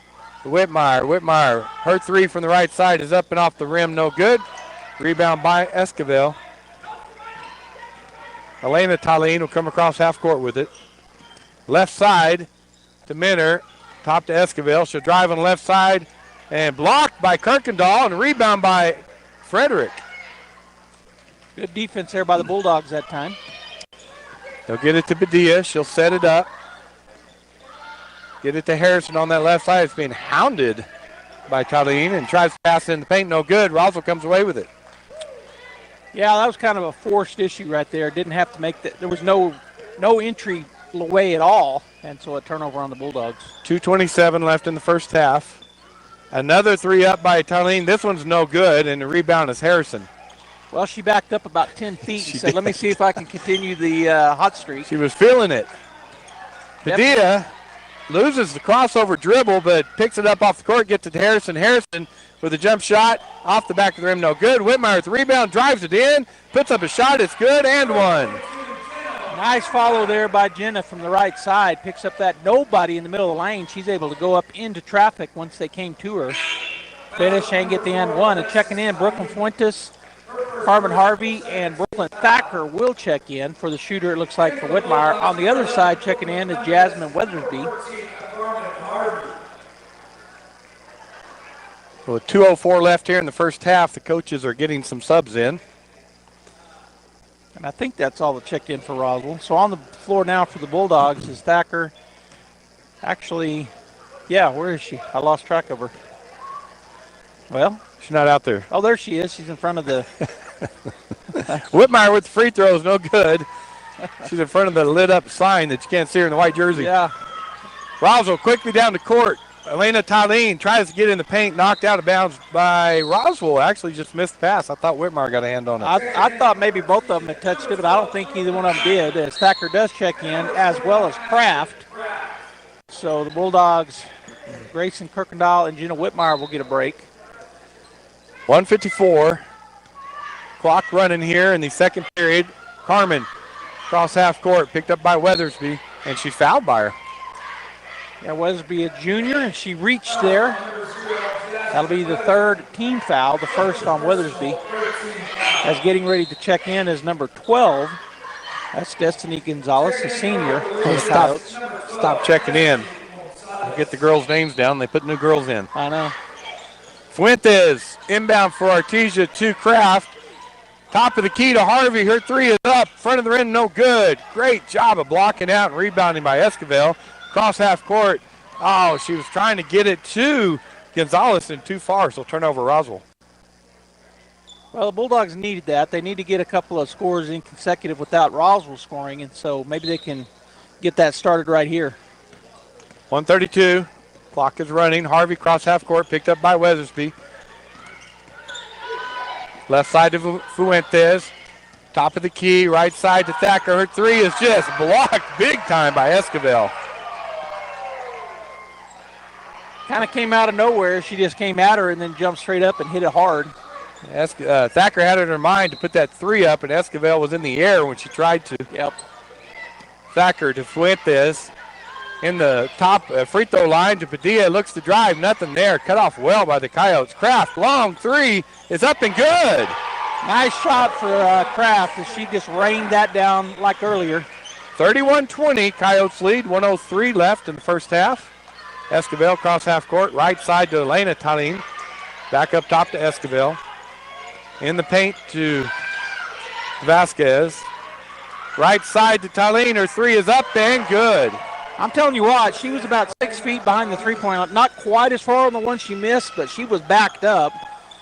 S1: Whitmire. Whitmire, her 3 from the right side is up and off the rim, no good. Rebound by Esquivel. Elena Talene will come across half court with it. Left side to Minner, top to Esquivel. She'll drive on the left side and blocked by Kirkendall and rebound by Frederick.
S5: Good defense there by the Bulldogs that time.
S1: They'll get it to Padilla. She'll set it up. Get it to Harrison on that left side. It's being hounded by Talene and tries to pass in the paint. No good. Roswell comes away with it.
S5: Yeah, that was kind of a forced issue right there. Didn't have to make that. There was no no entry way at all, and so a turnover on the Bulldogs.
S1: 2:27 left in the first half. Another three up by Tylene. This one's no good, and the rebound is Harrison.
S5: Well, she backed up about 10 feet and said, let me see if I can continue the hot streak.
S1: She was feeling it. Padilla loses the crossover dribble, but picks it up off the court, gets it to Harrison. Harrison with a jump shot off the back of the rim, no good. Whitmire with the rebound, drives it in, puts up a shot, it's good, and one.
S5: Nice follow there by Jenna from the right side. Picks up that nobody in the middle of the lane. She's able to go up into traffic once they came to her. Finish and get the and one. And checking in, Brooklyn Fuentes, Carmen Harvey, and Brooklyn Thacker will check in for the shooter, it looks like, for Whitmire. On the other side, checking in is Jasmine Weathersby.
S1: So with 2:04 left here in the first half, the coaches are getting some subs in.
S5: And I think that's all the checked in for Roswell. So on the floor now for the Bulldogs is Thacker. Actually, yeah, where is she? I lost track of her. Well,
S1: she's not out there.
S5: Oh, there she is. She's in front of the.
S1: Whitmire with the free throws, no good. She's in front of the lit up sign that you can't see her in the white jersey.
S5: Yeah.
S1: Roswell quickly down the court. Elena Tylene tries to get in the paint, knocked out of bounds by Roswell. Actually just missed the pass. I thought Whitmire got a hand on it.
S5: I thought maybe both of them had touched it, but I don't think either one of them did. As Thacker does check in, as well as Kraft. So the Bulldogs, Grayson Kirkendall and Jenna Whitmire will get a break.
S1: 1:54. Clock running here in the second period. Carmen cross half court, picked up by Weathersby, and she's fouled by her.
S5: Yeah, Weathersby a junior, and she reached there. That'll be the third team foul, the first on Weathersby. As getting ready to check in is number 12. That's Destiny Gonzalez, the senior.
S1: Stop checking in. Get the girls' names down. They put new girls in.
S5: I know.
S1: Fuentes inbound for Artesia to Kraft. Top of the key to Harvey. Her three is up. Front of the rim, no good. Great job of blocking out and rebounding by Esquivel. Cross half court. Oh, she was trying to get it to Gonzalez and too far, so turnover Roswell.
S5: Well, the Bulldogs needed that. They need to get a couple of scores in consecutive without Roswell scoring, and so maybe they can get that started right here.
S1: 1:32. Clock is running. Harvey cross half court, picked up by Weathersby. Left side to Fuentes. Top of the key, right side to Thacker. Her three is just blocked big time by Esquivel.
S5: Kind of came out of nowhere. She just came at her and then jumped straight up and hit it hard.
S1: Thacker had it in her mind to put that three up, and Esquivel was in the air when she tried to.
S5: Yep.
S1: Thacker to Fuentes. In the top free throw line to Padilla. Looks to drive. Nothing there. Cut off well by the Coyotes. Kraft, long three is up and good.
S5: Nice shot for Kraft as she just rained that down like earlier.
S1: 31-20. Coyotes lead. 1:03 left in the first half. Esquivel cross half court. Right side to Elena Tylene. Back up top to Esquivel. In the paint to Vasquez. Right side to Tylene. Her three is up and good.
S5: I'm telling you what, she was about 6 feet behind the three-point line. Not quite as far on the one she missed, but she was backed up.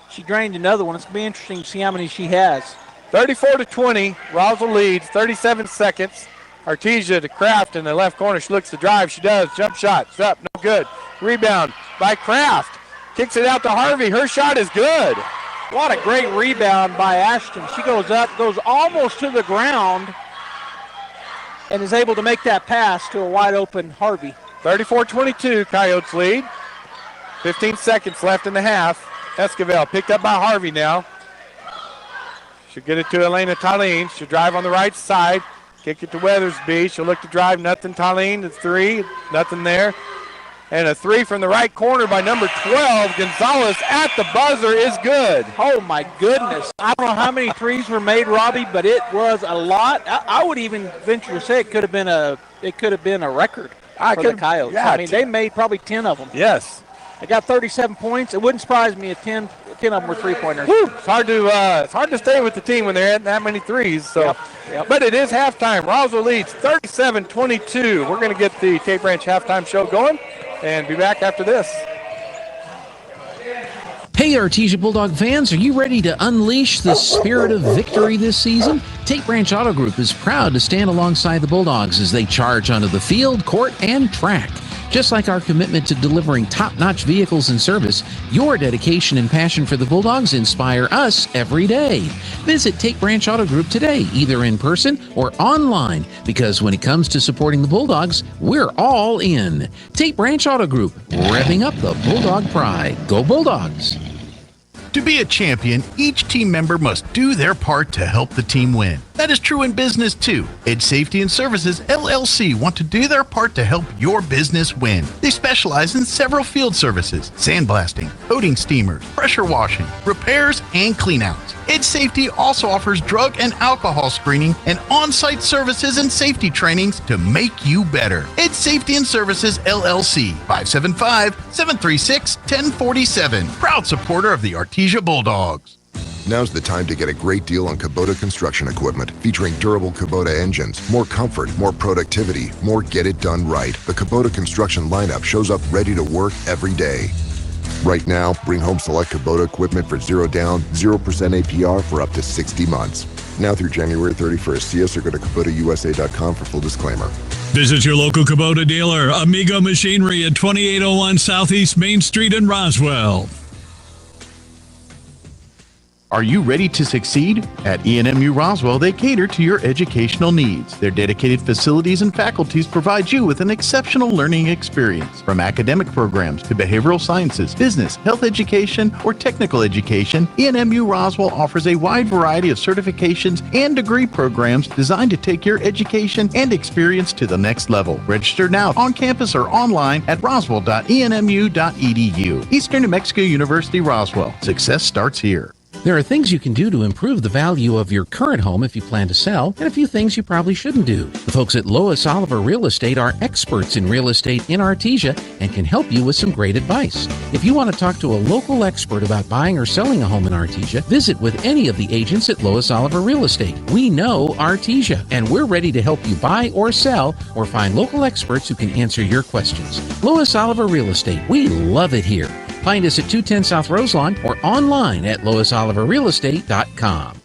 S5: She drained another one. It's going to be interesting to see how many she has.
S1: 34-20. Roswell leads. 37 seconds. Artesia to Kraft in the left corner. She looks to drive. She does. Jump shot. It's up. No good. Rebound by Kraft. Kicks it out to Harvey. Her shot is good.
S5: What a great rebound by Ashton. She goes up, goes almost to the ground, and is able to make that pass to a wide-open Harvey.
S1: 34-22, Coyotes lead. 15 seconds left in the half. Esquivel picked up by Harvey now. She'll get it to Elena Tylene. She'll drive on the right side. Kick it to Weathersby. She'll look to drive. Nothing. Tylene, the three. Nothing there. And a three from the right corner by number 12. Gonzalez at the buzzer is good.
S5: Oh, my goodness. I don't know how many threes were made, Robbie, but it was a lot. I would even venture to say it could have been a record for the Coyotes.
S1: Yeah,
S5: I mean, they made probably 10 of them.
S1: Yes.
S5: They got 37 points. It wouldn't surprise me if 10 of them were three-pointers.
S1: It's hard to stay with the team when they're hitting that many threes. So,
S5: Yep.
S1: But it is halftime. Roswell leads 37-22. We're going to get the Cape Ranch halftime show going and be back after this.
S10: Hey, Artesia Bulldog fans, are you ready to unleash the spirit of victory this season? Tate Branch Auto Group is proud to stand alongside the Bulldogs as they charge onto the field, court, and track. Just like our commitment to delivering top-notch vehicles and service, your dedication and passion for the Bulldogs inspire us every day. Visit Tate Branch Auto Group today, either in person or online, because when it comes to supporting the Bulldogs, we're all in. Tate Branch Auto Group, revving up the Bulldog pride. Go Bulldogs!
S11: To be a champion, each team member must do their part to help the team win. That is true in business too. Ed Safety and Services LLC want to do their part to help your business win. They specialize in several field services: sandblasting, coating steamers, pressure washing, repairs, and cleanouts. Ed Safety also offers drug and alcohol screening and on-site services and safety trainings to make you better. Ed Safety and Services LLC, 575-736-1047. Proud supporter of the Artesia Bulldogs.
S7: Now's the time to get a great deal on Kubota construction equipment, featuring durable Kubota engines, more comfort, more productivity, more get it done right. The Kubota construction lineup shows up ready to work every day. Right now, bring home select Kubota equipment for 0 down, 0% APR for up to 60 months. Now through January 31st. See us or go to KubotaUSA.com for full disclaimer.
S9: Visit your local Kubota dealer, Amigo Machinery at 2801 Southeast Main Street in Roswell.
S11: Are you ready to succeed? At ENMU Roswell, they cater to your educational needs. Their dedicated facilities and faculties provide you with an exceptional learning experience. From academic programs to behavioral sciences, business, health education, or technical education, ENMU Roswell offers a wide variety of certifications and degree programs designed to take your education and experience to the next level. Register now on campus or online at roswell.enmu.edu. Eastern New Mexico University, Roswell. Success starts here.
S10: There are things you can do to improve the value of your current home if you plan to sell, and a few things you probably shouldn't do. The folks at Lois Oliver Real Estate are experts in real estate in Artesia and can help you with some great advice. If you want to talk to a local expert about buying or selling a home in Artesia, visit with any of the agents at Lois Oliver Real Estate. We know Artesia, and we're ready to help you buy or sell or find local experts who can answer your questions. Lois Oliver Real Estate, we love it here. Find us at 210 South Roselawn or online at loisoliverrealestate.com.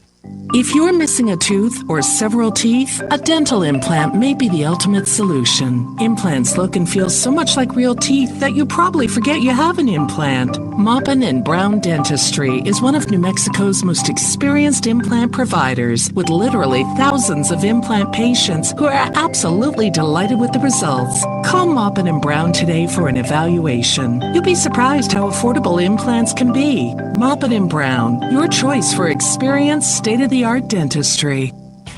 S23: If you're missing a tooth or several teeth, a dental implant may be the ultimate solution. Implants look and feel so much like real teeth that you probably forget you have an implant. Maupin & Brown Dentistry is one of New Mexico's most experienced implant providers, with literally thousands of implant patients who are absolutely delighted with the results. Call Maupin & Brown today for an evaluation. You'll be surprised how affordable implants can be. Maupin & Brown, your choice for experienced, state-of-the-art dentistry.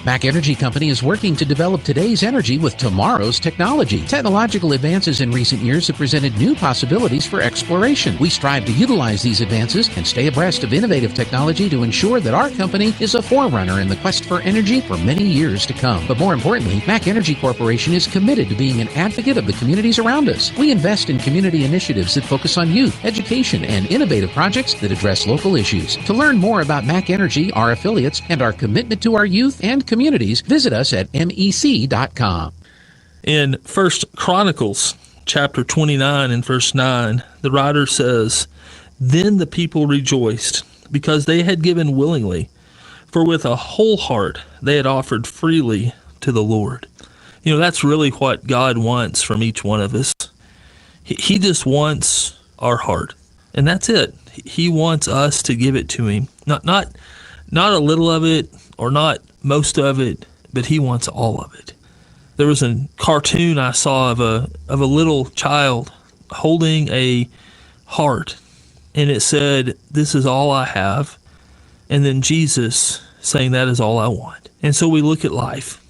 S10: Mac Energy Company is working to develop today's energy with tomorrow's technology. Technological advances in recent years have presented new possibilities for exploration. We strive to utilize these advances and stay abreast of innovative technology to ensure that our company is a forerunner in the quest for energy for many years to come. But more importantly, Mac Energy Corporation is committed to being an advocate of the communities around us. We invest in community initiatives that focus on youth, education, and innovative projects that address local issues. To learn more about Mac Energy, our affiliates, and our commitment to our youth and communities, visit us at mec.com.
S24: In 1 Chronicles chapter 29 and verse 9, the writer says, "Then the people rejoiced, because they had given willingly, for with a whole heart they had offered freely to the Lord." You know, that's really what God wants from each one of us. He just wants our heart, and that's it. He wants us to give it to him. Not a little of it, or not most of it, but he wants all of it. There was a cartoon I saw of a little child holding a heart, and it said, "This is all I have," and then Jesus saying, "That is all I want." And so we look at life.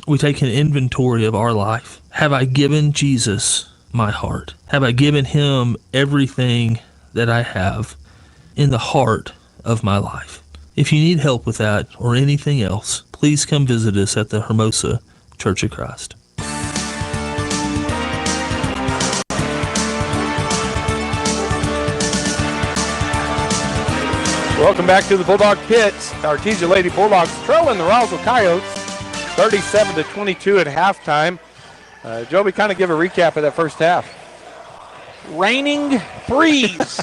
S24: We take an inventory of our life. Have I given Jesus my heart? Have I given him everything that I have in the heart of my life? If you need help with that or anything else, please come visit us at the Hermosa Church of Christ.
S1: Welcome back to the Bulldog Pit. Artesia Lady Bulldogs trailing the Roswell Coyotes 37-22 at halftime. Joby, kind of give a recap of that first half.
S5: Raining threes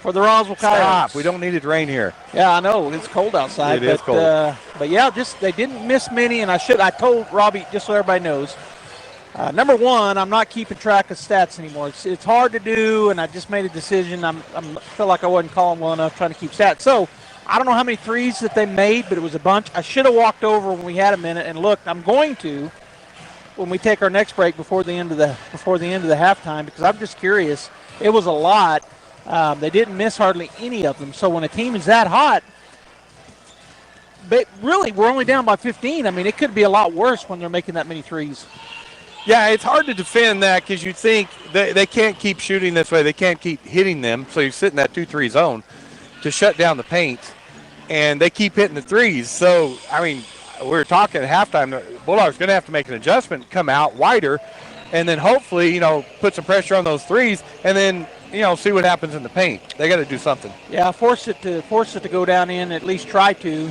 S5: For the Roswell Coyotes.
S1: Stop. We don't need it to rain here.
S5: Yeah, I know. It's cold outside.
S1: It is cold.
S5: But yeah, they didn't miss many, and I told Robbie, just so everybody knows, number one, I'm not keeping track of stats anymore. It's hard to do, and I just made a decision. I feel like I wasn't calling well enough trying to keep stats. So I don't know how many threes that they made, but it was a bunch. I should have walked over when we had a minute and looked. I'm going to when we take our next break before the end of the halftime, because I'm just curious. It was a lot. They didn't miss hardly any of them. So when a team is that hot, but really we're only down by 15. I mean, it could be a lot worse when they're making that many threes.
S1: Yeah, it's hard to defend that because you think they can't keep shooting this way. They can't keep hitting them. So you sit in that 2-3 zone to shut down the paint, and they keep hitting the threes. So, I mean, we were talking at halftime, the Bulldogs going to have to make an adjustment, come out wider, and then hopefully, put some pressure on those threes, and then, see what happens in the paint. They got to do something.
S5: Yeah, force it to go down in, at least try to.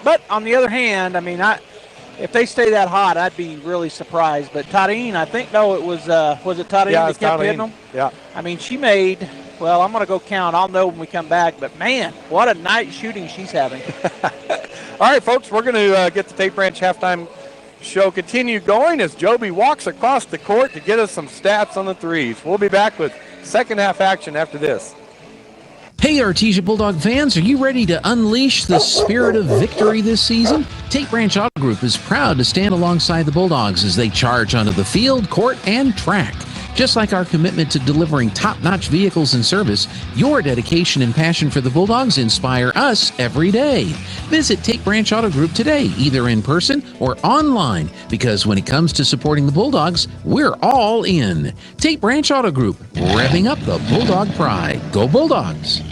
S5: But on the other hand, I mean, if they stay that hot, I'd be really surprised. But Tadine, I think, it was it Tadine that kept hitting them?
S1: Yeah.
S5: I mean, she made, well, I'm going to go count. I'll know when we come back. But, man, what a night shooting she's having.
S1: All right, folks, we're going to get the Tape Branch halftime show continue going as Joby walks across the court to get us some stats on the threes. We'll be back with second half action after this.
S10: Hey, Artesia Bulldog fans, are you ready to unleash the spirit of victory this season? Tape Branch Auto Group is proud to stand alongside the Bulldogs as they charge onto the field, court, and track. Just like our commitment to delivering top-notch vehicles and service, your dedication and passion for the Bulldogs inspire us every day. Visit Tape Branch Auto Group today, either in person or online, because when it comes to supporting the Bulldogs, we're all in. Tape Branch Auto Group, revving up the Bulldog pride. Go Bulldogs!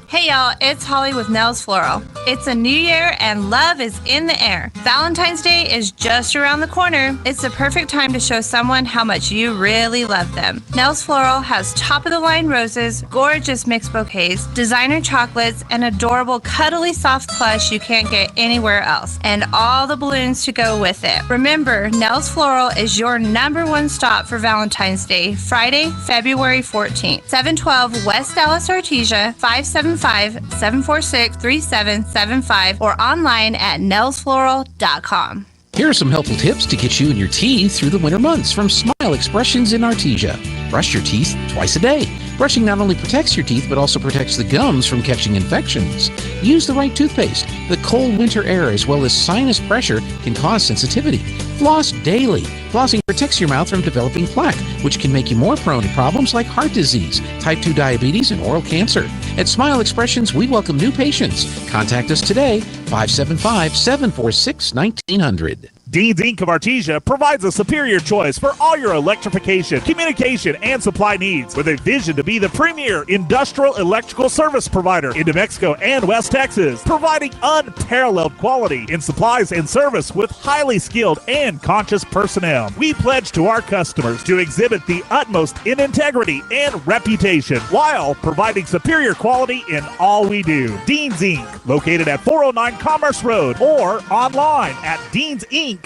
S12: Hey y'all, it's Holly with Nels Floral. It's a new year and love is in the air. Valentine's Day is just around the corner. It's the perfect time to show someone how much you really love them. Nels Floral has top-of-the-line roses, gorgeous mixed bouquets, designer chocolates, and adorable cuddly soft plush you can't get anywhere else, and all the balloons to go with it. Remember, Nels Floral is your #1 stop for Valentine's Day, Friday, February 14th, 712 West Dallas Artesia, 575-746-3775, or online at nelsfloral.com.
S10: Here are some helpful tips to get you and your teeth through the winter months from Smile Expressions in Artesia. Brush your teeth twice a day. Brushing not only protects your teeth, but also protects the gums from catching infections. Use the right toothpaste. The cold winter air as well as sinus pressure can cause sensitivity. Floss daily. Flossing protects your mouth from developing plaque, which can make you more prone to problems like heart disease, type 2 diabetes, and oral cancer. At Smile Expressions, we welcome new patients. Contact us today, 575-746-1900.
S13: Dean's Inc. of Artesia provides a superior choice for all your electrification, communication, and supply needs with a vision to be the premier industrial electrical service provider in New Mexico and West Texas, providing unparalleled quality in supplies and service with highly skilled and conscious personnel. We pledge to our customers to exhibit the utmost in integrity and reputation while providing superior quality in all we do. Dean's Inc., located at 409 Commerce Road or online at deansinc.com.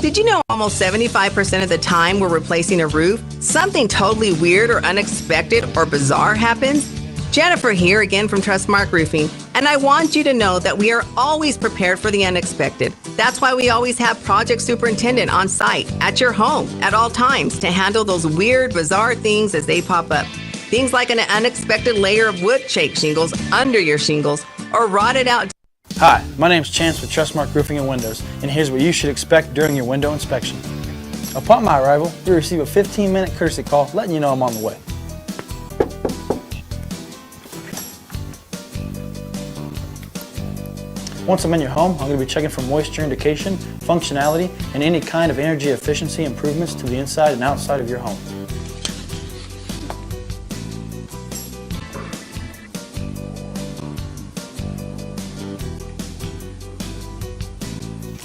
S15: Did you know almost 75% of the time we're replacing a roof, something totally weird or unexpected or bizarre happens? Jennifer here again from Trustmark Roofing, and I want you to know that we are always prepared for the unexpected. That's why we always have project superintendent on site at your home at all times to handle those weird, bizarre things as they pop up. Things like an unexpected layer of wood shake shingles under your shingles or rotted out.
S19: Hi, my name is Chance with Trustmark Roofing and Windows, and here's what you should expect during your window inspection. Upon my arrival, you'll receive a 15-minute courtesy call letting you know I'm on the way. Once I'm in your home, I'm going to be checking for moisture indication, functionality, and any kind of energy efficiency improvements to the inside and outside of your home.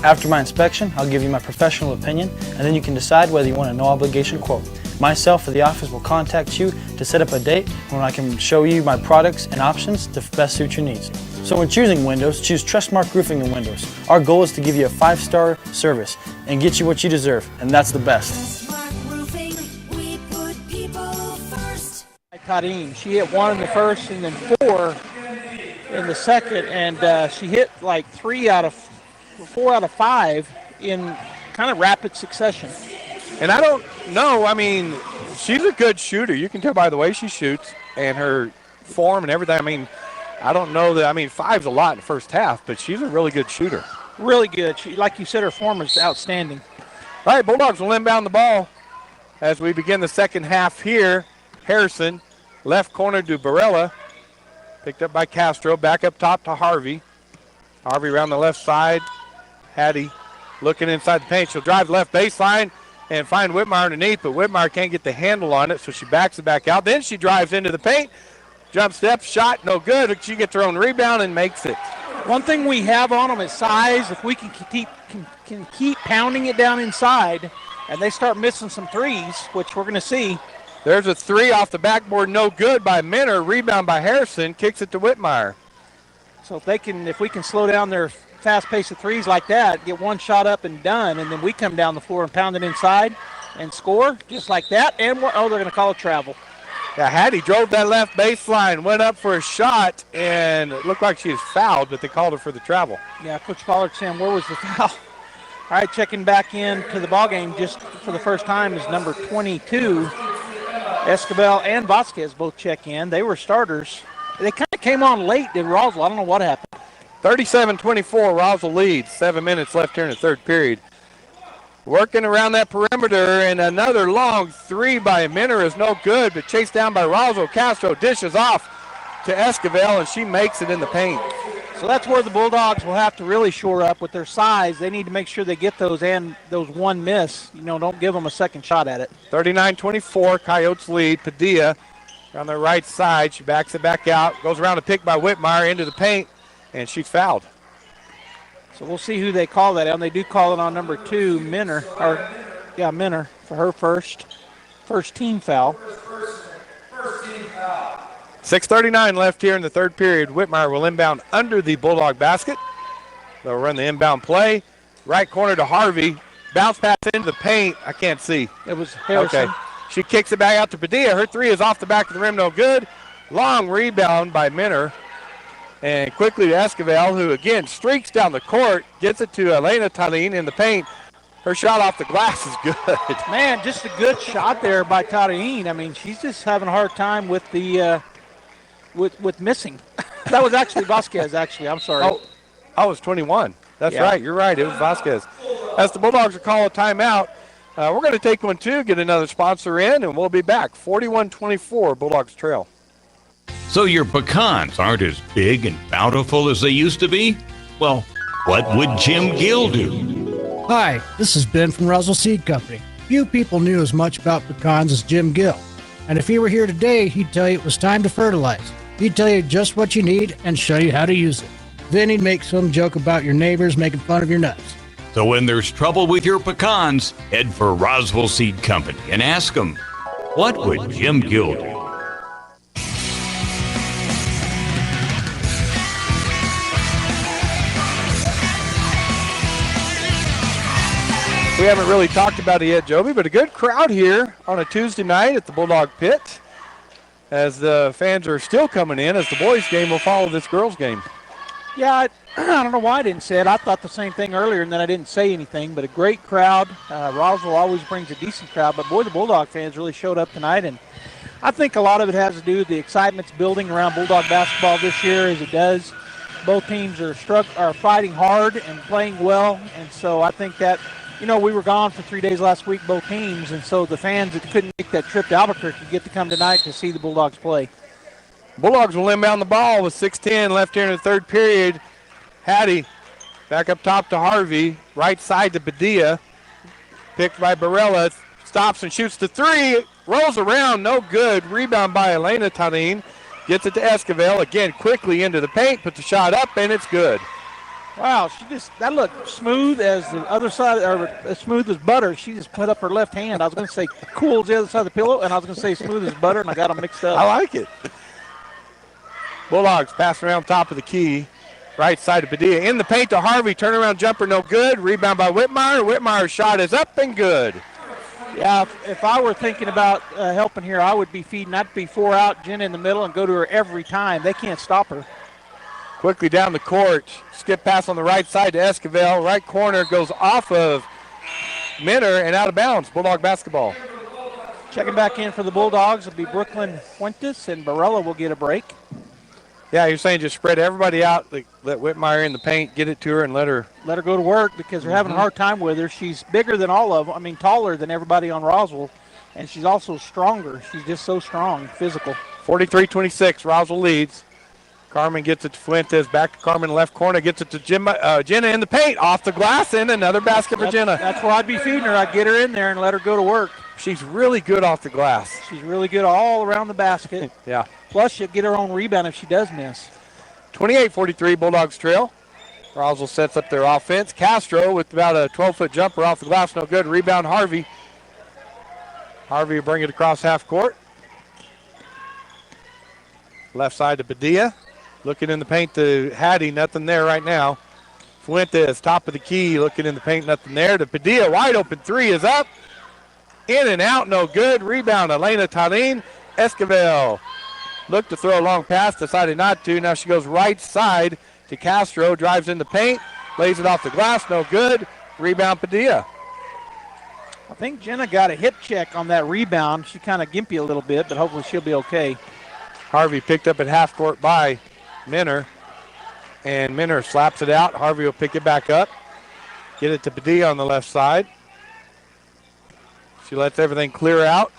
S19: After my inspection, I'll give you my professional opinion, and then you can decide whether you want a no-obligation quote. Myself or the office will contact you to set up a date when I can show you my products and options to best suit your needs. So when choosing windows, choose Trustmark Roofing and Windows. Our goal is to give you a 5-star service and get you what you deserve, and that's the best.
S5: Tadine. She hit 1 in the first and then 4 in the second, and she hit like 4 out of 5 in kind of rapid succession.
S1: And I don't know, I mean, she's a good shooter. You can tell by the way she shoots and her form and everything. I mean, I don't know that, 5's a lot in the first half, but she's a really good shooter.
S5: Really good. She, like you said, her form is outstanding.
S1: All right, Bulldogs will inbound the ball as we begin the second half here. Harrison, left corner to Barella. Picked up by Castro, back up top to Harvey. Harvey around the left side. Hattie looking inside the paint. She'll drive left baseline and find Whitmire underneath, but Whitmire can't get the handle on it, so she backs it back out. Then she drives into the paint. Jump step, shot, no good. She gets her own rebound and makes it.
S5: One thing we have on them is size. If we can keep pounding it down inside and they start missing some threes, which we're going to see.
S1: There's a 3 off the backboard, no good by Minner. Rebound by Harrison, kicks it to Whitmire.
S5: So if we can slow down their fast pace of threes like that, get one shot up and done, and then we come down the floor and pound it inside and score just like that. And they're going to call a travel.
S1: Yeah, Hattie drove that left baseline, went up for a shot, and it looked like she was fouled, but they called her for the travel.
S5: Yeah, Coach Pollard saying, where was the foul? All right, checking back into the ballgame just for the first time is number 22. Escobar and Vasquez both check in. They were starters. They kind of came on late in Roswell. I don't know what happened.
S1: 37-24, Roswell leads. 7 minutes left here in the third period. Working around that perimeter, and another long 3 by Minner is no good, but chased down by Roswell. Castro dishes off to Esquivel, and she makes it in the paint.
S5: So that's where the Bulldogs will have to really shore up with their size. They need to make sure they get those and those one miss. Don't give them a second shot at it.
S1: 39-24, Coyotes lead. Padilla on the right side. She backs it back out, goes around a pick by Whitmire into the paint, and she's fouled.
S5: So we'll see who they call that on. They do call it on number 2, Minner. Minner for her first team foul.
S1: 6:39 left here in the third period. Whitmire will inbound under the Bulldog basket. They'll run the inbound play. Right corner to Harvey. Bounce pass into the paint. I can't see.
S5: It was Harrison.
S1: Okay. She kicks it back out to Padilla. Her 3 is off the back of the rim, no good. Long rebound by Minner. And quickly to Esquivel, who again streaks down the court, gets it to Elena Tadine in the paint. Her shot off the glass is good.
S5: Man, just a good shot there by Tadine. She's just having a hard time with the with missing. That was actually Vasquez, I'm sorry.
S1: Oh, it was 21. That's right. You're right. It was Vasquez. As the Bulldogs will call a timeout, we're going to take one too, get another sponsor in, and we'll be back. 41-24, Bulldogs trail.
S14: So your pecans aren't as big and bountiful as they used to be? Well, what would Jim Gill do?
S16: Hi, this is Ben from Roswell Seed Company. Few people knew as much about pecans as Jim Gill. And if he were here today, he'd tell you it was time to fertilize. He'd tell you just what you need and show you how to use it. Then he'd make some joke about your neighbors making fun of your nuts.
S14: So when there's trouble with your pecans, head for Roswell Seed Company and ask them, what would Jim Gill do?
S1: We haven't really talked about it yet, Joby, but a good crowd here on a Tuesday night at the Bulldog Pit as the fans are still coming in as the boys' game will follow this girls' game.
S5: Yeah, I don't know why I didn't say it. I thought the same thing earlier, and then I didn't say anything, but a great crowd. Roswell always brings a decent crowd, but boy, the Bulldog fans really showed up tonight, and I think a lot of it has to do with the excitement's building around Bulldog basketball this year as it does. Both teams are fighting hard and playing well, and so I think that we were gone for 3 days last week, both teams, and so the fans that couldn't make that trip to Albuquerque get to come tonight to see the Bulldogs play.
S1: Bulldogs will inbound the ball with 6:10 left here in the third period. Hattie back up top to Harvey, right side to Padilla, picked by Barella, stops and shoots the 3, rolls around, no good. Rebound by Elena Tadine, gets it to Esquivel, again quickly into the paint, puts the shot up, and it's good.
S5: Wow, that looked smooth as the other side, or as smooth as butter. She just put up her left hand. I was going to say cool as the other side of the pillow, and I was going to say smooth as butter, and I got them mixed up.
S1: I like it. Bulldogs pass around top of the key. Right side of Padilla. In the paint to Harvey. Turnaround jumper, no good. Rebound by Whitmire. Whitmire's shot is up and good.
S5: Yeah, if I were thinking about helping here, I would be feeding. I'd be 4 out, Jenna in the middle, and go to her every time. They can't stop her.
S1: Quickly down the court. Skip pass on the right side to Esquivel. Right corner goes off of Minner and out of bounds. Bulldog basketball.
S5: Checking back in for the Bulldogs will be Brooklyn Fuentes, and Barella will get a break.
S1: Yeah, you're saying just spread everybody out, let Whitmire in the paint, get it to her, and let her
S5: go to work because they're having a hard time with her. She's bigger than all of them. I mean, taller than everybody on Roswell, and she's also stronger. She's just so strong, physical.
S1: 43-26, Roswell leads. Carmen gets it to Fuentes, back to Carmen, left corner, gets it to Jenna in the paint, off the glass, and another basket for Jenna.
S5: That's where I'd be feeding her. I'd get her in there and let her go to work.
S1: She's really good off the glass.
S5: She's really good all around the basket.
S1: Yeah.
S5: Plus, she'll get her own rebound if she does miss.
S1: 28-43, Bulldogs trail. Roswell sets up their offense. Castro with about a 12-foot jumper off the glass, no good. Rebound, Harvey. Harvey will bring it across half court. Left side to Padilla. Looking in the paint to Hattie, nothing there right now. Fuentes, top of the key, looking in the paint, nothing there. To Padilla, wide open three is up. In and out, no good. Rebound, Elena Tarin. Esquivel looked to throw a long pass, decided not to. Now she goes right side to Castro, drives in the paint, lays it off the glass, no good. Rebound, Padilla.
S5: I think Jenna got a hip check on that rebound. She kind of gimpy a little bit, but hopefully she'll be okay.
S1: Harvey picked up at half court by Minner, and Minner slaps it out. Harvey will pick it back up, get it to Padilla on the left side. She lets everything clear out.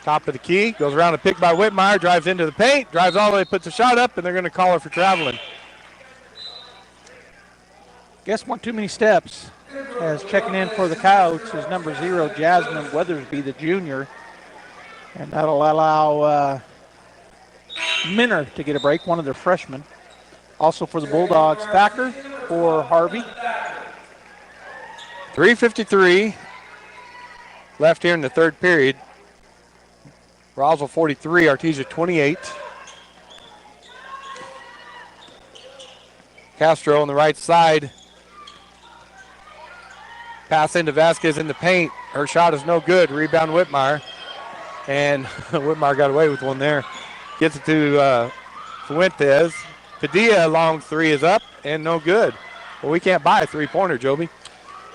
S1: Top of the key, goes around a pick by Whitmire, drives into the paint, drives all the way, puts a shot up, and they're going to call her for traveling.
S5: Guess one too many steps. As checking in for the Coyotes is number 0, Jasmine Weathersby, the junior. And that'll allow Minner to get a break, one of their freshmen. Also for the Bulldogs, Thacker for Harvey.
S1: 3:53 left here in the third period. Roswell 43, Artesia 28. Castro on the right side. Pass into Vasquez in the paint. Her shot is no good. Rebound Whitmire. And Whitmire got away with one there. Gets it to Fuentes. Padilla, long three is up and no good. Well, we can't buy a three-pointer, Joby.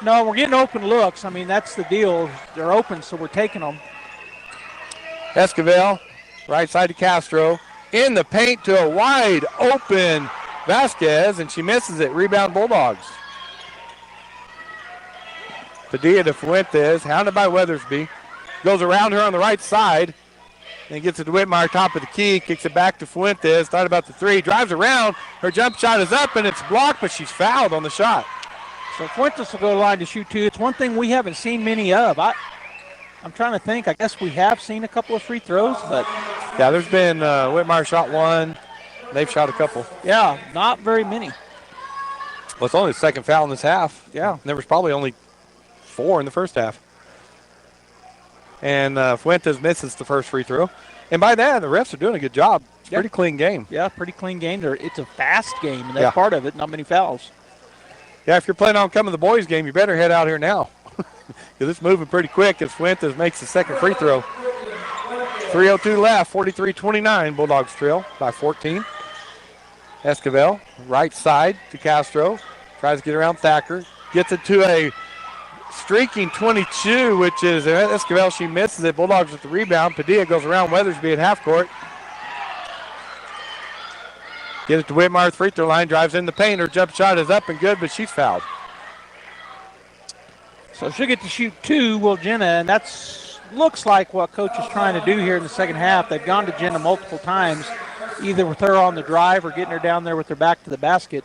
S5: No, we're getting open looks. I mean, that's the deal. They're open, so we're taking them.
S1: Esquivel, right side to Castro. In the paint to a wide open Vasquez, and she misses it. Rebound Bulldogs. Padilla to Fuentes, hounded by Weathersby. Goes around her on the right side. And gets it to Whitmire, top of the key. Kicks it back to Fuentes. Thought about the three. Drives around. Her jump shot is up, and it's blocked, but she's fouled on the shot.
S5: So Fuentes will go to the line to shoot two. It's one thing we haven't seen many of. I'm trying to think. I guess we have seen a couple of free throws, but.
S1: Yeah, there's been Whitmire shot one. They've shot a couple.
S5: Yeah, not very many.
S1: Well, it's only the second foul in this half.
S5: Yeah.
S1: And there was probably only 4 in the first half. And Fuentes misses the first free throw. And by that, the refs are doing a good job. It's a pretty clean game.
S5: Yeah, pretty clean game. It's a fast game, and that's part of it. Not many fouls.
S1: Yeah, if you're planning on coming to the boys' game, you better head out here now. Because it's moving pretty quick as Fuentes makes the second free throw. 3:02 left, 43-29. Bulldogs trail by 14. Esquivel, right side to Castro. Tries to get around Thacker. Gets it to a streaking 22, which is Esquivel. She misses it. Bulldogs with the rebound. Padilla goes around Weathersby at half court. Get it to Whitmire, free throw line. Drives in the paint. Her jump shot is up and good, but she's fouled.
S5: So she'll get to shoot 2, will Jenna, and that's looks like what Coach is trying to do here in the second half. They've gone to Jenna multiple times, either with her on the drive or getting her down there with her back to the basket.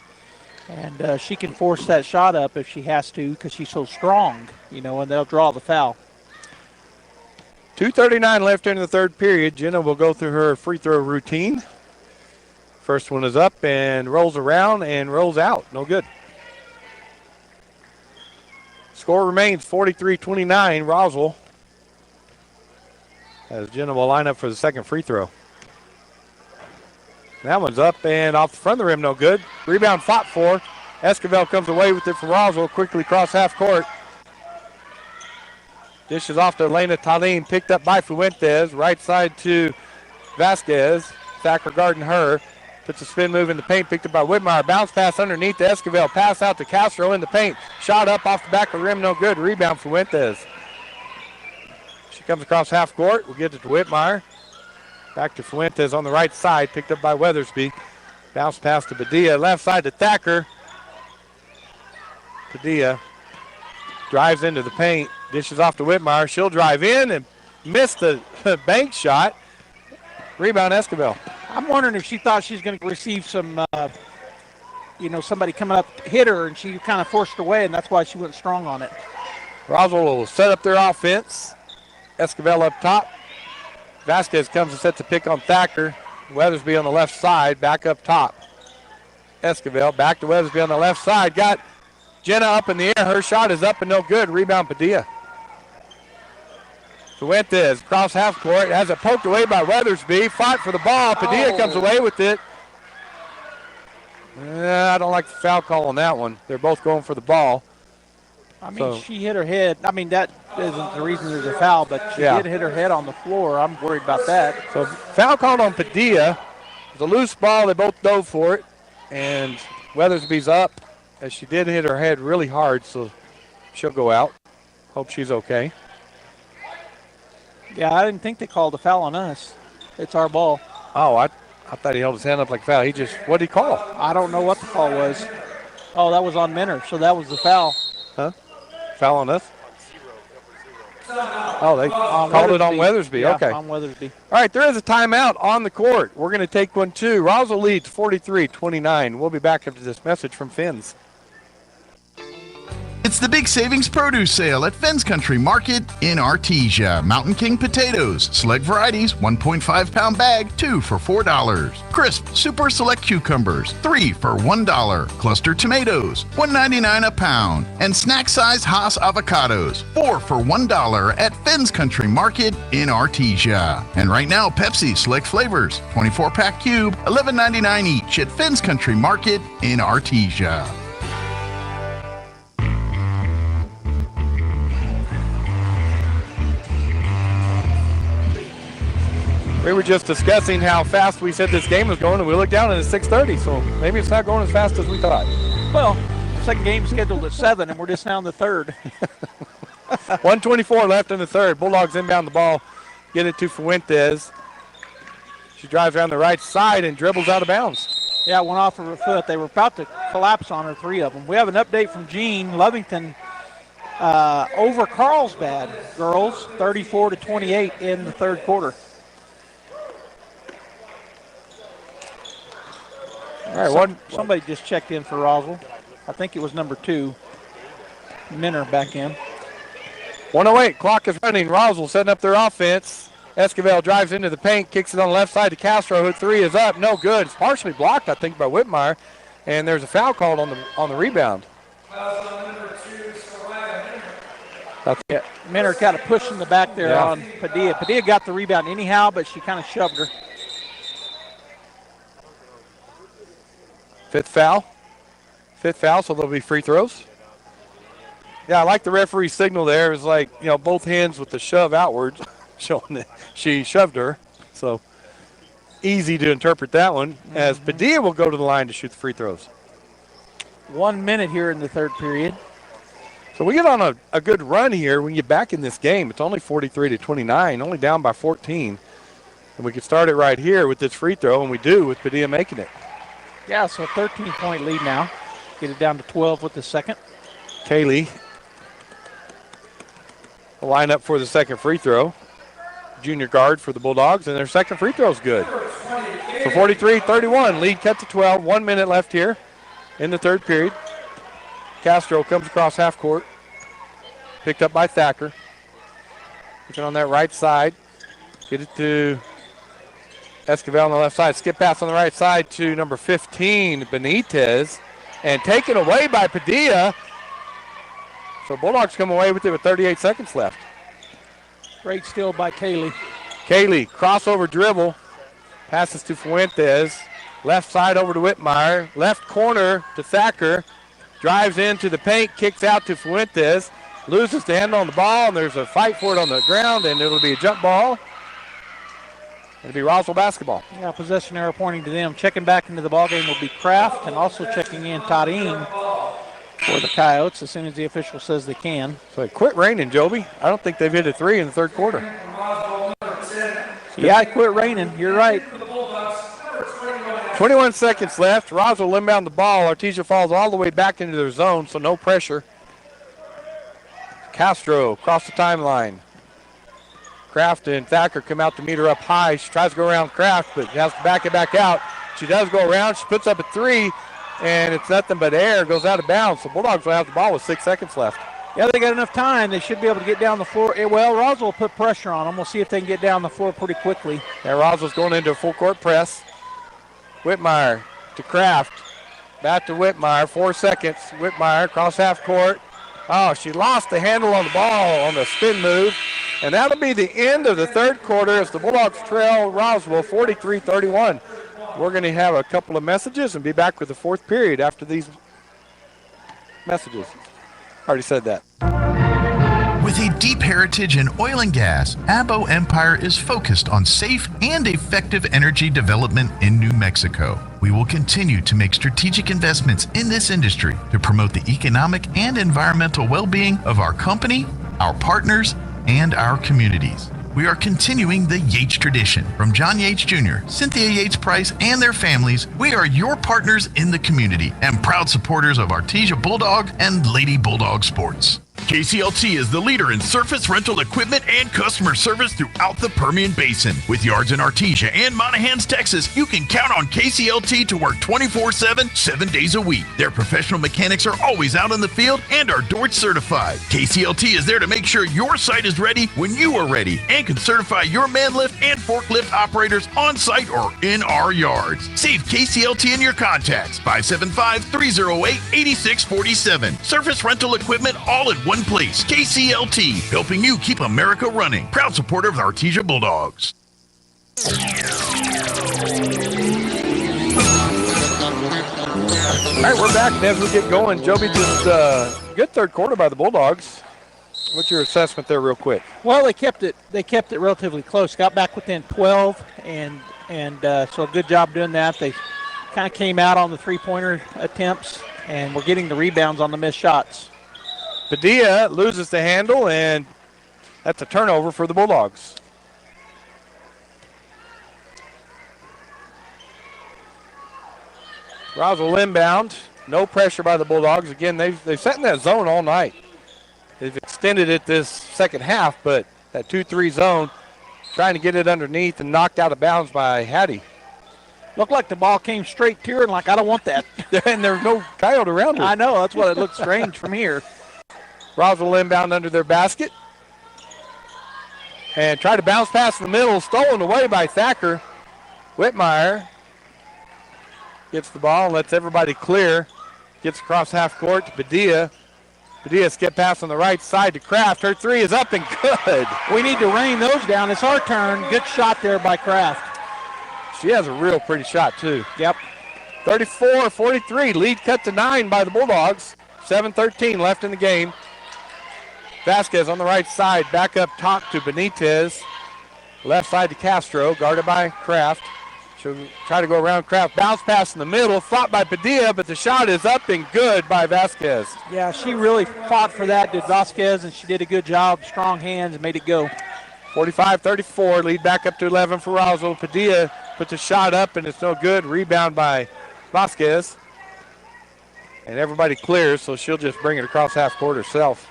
S5: And she can force that shot up if she has to because she's so strong, and they'll draw the foul.
S1: 2:39 left in the third period. Jenna will go through her free throw routine. First one is up and rolls around and rolls out. No good. Score remains 43-29, Roswell. As Jenna will line up for the second free throw. That one's up and off the front of the rim, no good. Rebound fought for. Esquivel comes away with it for Roswell. Quickly cross half court. Dishes off to Elena Talin, picked up by Fuentes. Right side to Vasquez. Thacker guarding her. Puts a spin move in the paint, picked up by Whitmire. Bounce pass underneath to Esquivel. Pass out to Castro in the paint. Shot up off the back of the rim, no good. Rebound Fuentes. She comes across half court. We'll get it to Whitmire. Back to Fuentes on the right side, picked up by Weathersby. Bounce pass to Padilla. Left side to Thacker. Padilla drives into the paint. Dishes off to Whitmire. She'll drive in and miss the bank shot. Rebound Esquivel.
S5: I'm wondering if she thought she was going to receive some, somebody coming up hit her, and she kind of forced her away, and that's why she went strong on it.
S1: Roswell will set up their offense. Esquivel up top. Vasquez comes and sets a pick on Thacker. Weathersby on the left side, back up top. Esquivel back to Weathersby on the left side. Got Jenna up in the air. Her shot is up and no good. Rebound Padilla. Fuentes cross half court. Has it poked away by Weathersby. Fought for the ball. Padilla comes away with it. I don't like the foul call on that one. They're both going for the ball.
S5: I mean, she hit her head. I mean, that isn't the reason there's a foul, but she did hit her head on the floor. I'm worried about that.
S1: So foul called on Padilla. It was a loose ball. They both dove for it. And Weathersby's up, as she did hit her head really hard, so she'll go out. Hope she's okay.
S5: Yeah, I didn't think they called a foul on us. It's our ball.
S1: Oh, I thought he held his hand up like a foul. What did he call?
S5: I don't know what the call was. Oh, that was on Minner, so that was the foul.
S1: Huh? Foul on us? Oh, they called it on Weathersby.
S5: Yeah,
S1: okay.
S5: on Weathersby.
S1: All right, there is a timeout on the court. We're going to take one, too. Roswell leads 43-29. We'll be back after this message from Finn's.
S11: It's the big savings produce sale at Finn's Country Market in Artesia. Mountain King potatoes, select varieties, 1.5 pound bag, 2 for $4. Crisp Super Select cucumbers, 3 for $1. Cluster tomatoes, $1.99 a pound. And snack size Haas avocados, 4 for $1 at Finn's Country Market in Artesia. And right now, Pepsi select flavors, 24-pack cube, $11.99 each at Finn's Country Market in Artesia.
S1: We were just discussing how fast we said this game was going, and we looked down and it's 6:30, so maybe it's not going as fast as we thought.
S5: Well, second game scheduled at 7, and we're just now in the third.
S1: 1:24 left in the third. Bulldogs inbound the ball, get it to Fuentes. She drives around the right side and dribbles out of bounds.
S5: Yeah, it went off of her foot. They were about to collapse on her, 3 of them. We have an update from Jean. Lovington over Carlsbad girls, 34-28 in the third quarter. All right, somebody just checked in for Roswell. I think it was number 2. Minner back in.
S1: 1:08, clock is running. Roswell setting up their offense. Esquivel drives into the paint, kicks it on the left side to Castro, who 3 is up, no good. It's partially blocked, I think, by Whitmire, and there's a foul called on the rebound.
S5: Yeah, Minner kind of pushing the back there on Padilla. Padilla got the rebound anyhow, but she kind of shoved her.
S1: Fifth foul, so there'll be free throws. Yeah, I like the referee's signal there. It was like, both hands with the shove outwards, showing that she shoved her. So easy to interpret that one, as Padilla will go to the line to shoot the free throws.
S5: 1 minute here in the third period.
S1: So we get on a good run here. We can get back in this game. It's only 43-29, only down by 14. And we can start it right here with this free throw, and we do with Padilla making it.
S5: Yeah, so a 13-point lead now. Get it down to 12 with the second.
S1: Kaylee will line up for the second free throw. Junior guard for the Bulldogs, and their second free throw is good. So 43-31, lead cut to 12. 1 minute left here in the third period. Castro comes across half court. Picked up by Thacker. Looking on that right side. Get it to Esquivel on the left side. Skip pass on the right side to number 15, Benitez. And taken away by Padilla. So Bulldogs come away with it with 38 seconds left.
S5: Great steal by Kaylee.
S1: Kaylee, crossover dribble. Passes to Fuentes. Left side over to Whitmire. Left corner to Thacker. Drives into the paint, kicks out to Fuentes. loses the handle on the ball, and there's a fight for it on the ground, and it'll be a jump ball. It'll be Roswell basketball.
S5: Yeah, possession arrow pointing to them. Checking back into the ballgame will be Kraft, and also checking in Tarim for the Coyotes as soon as the official says they can.
S1: So it quit raining, Joby. I don't think they've hit a three in the third quarter.
S5: Yeah, it quit raining. You're right.
S1: 21 seconds left. Roswell inbound the ball. Artesia falls all the way back into their zone, so no pressure. Castro across the timeline. Kraft and Thacker come out to meet her up high. She tries to go around Kraft, but has to back it back out. She does go around. She puts up a three, and it's nothing but air. Goes out of bounds. So Bulldogs will have the ball with 6 seconds left.
S5: Yeah, they got enough time. They should be able to get down the floor. Well, Roswell will put pressure on them. We'll see if they can get down the floor pretty quickly.
S1: Yeah, Roswell's going into a full court press. Whitmire to Kraft. Back to Whitmire. 4 seconds. Whitmire across half court. Oh, she lost the handle on the ball on the spin move. And that'll be the end of the third quarter as the Bulldogs trail Roswell 43-31. We're going to have a couple of messages and be back with the fourth period after these messages. Already said that.
S11: With a deep heritage in oil and gas, Abo Empire is focused on safe and effective energy development in New Mexico. We will continue to make strategic investments in this industry to promote the economic and environmental well-being of our company, our partners, and our communities. We are continuing the Yates tradition. From John Yates Jr., Cynthia Yates Price, and their families, we are your partners in the community and proud supporters of Artesia Bulldog and Lady Bulldog sports. KCLT is the leader in surface rental equipment and customer service throughout the Permian Basin. With yards in Artesia and Monahans, Texas, you can count on KCLT to work 24/7, 7 days a week. Their professional mechanics are always out in the field and are Dort certified. KCLT is there to make sure your site is ready when you are ready and can certify your man lift and forklift operators on site or in our yards. Save KCLT in your contacts, 575-308-8647. Surface rental equipment all in one place. KCLT, helping you keep America running. Proud supporter of the Artesia Bulldogs.
S1: All right, we're back. And as we get going, Joby, just good third quarter by the Bulldogs. What's your assessment there real quick?
S5: Well, they kept it relatively close. Got back within 12, and so a good job doing that. They kind of came out on the three-pointer attempts, and we're getting the rebounds on the missed shots.
S1: Padilla loses the handle, and that's a turnover for the Bulldogs. Roswell inbound. No pressure by the Bulldogs. Again, they've sat in that zone all night. They've extended it this second half, but that 2-3 zone, trying to get it underneath and knocked out of bounds by Hattie.
S5: Looked like the ball came straight to her, and like, I don't want that.
S1: And there's no coyote around her.
S5: I know. That's what it looks strange from here.
S1: Roswell inbound under their basket. And try to bounce pass in the middle. Stolen away by Thacker. Whitmire gets the ball and lets everybody clear. Gets across half court to Padilla. Padilla skip pass on the right side to Kraft. Her three is up and good.
S5: We need to rain those down. It's our turn. Good shot there by Kraft.
S1: She has a real pretty shot, too.
S5: Yep.
S1: 34-43. Lead cut to 9 by the Bulldogs. 7:13 left in the game. Vasquez on the right side. Back up top to Benitez. Left side to Castro. Guarded by Kraft. She'll try to go around Kraft. Bounce pass in the middle. Fought by Padilla, but the shot is up and good by Vasquez.
S5: Yeah, she really fought for that, did Vasquez, and she did a good job. Strong hands, made it go.
S1: 45-34. Lead back up to 11 for Roswell. Padilla puts a shot up, and it's no good. Rebound by Vasquez. And everybody clears, so she'll just bring it across half court herself.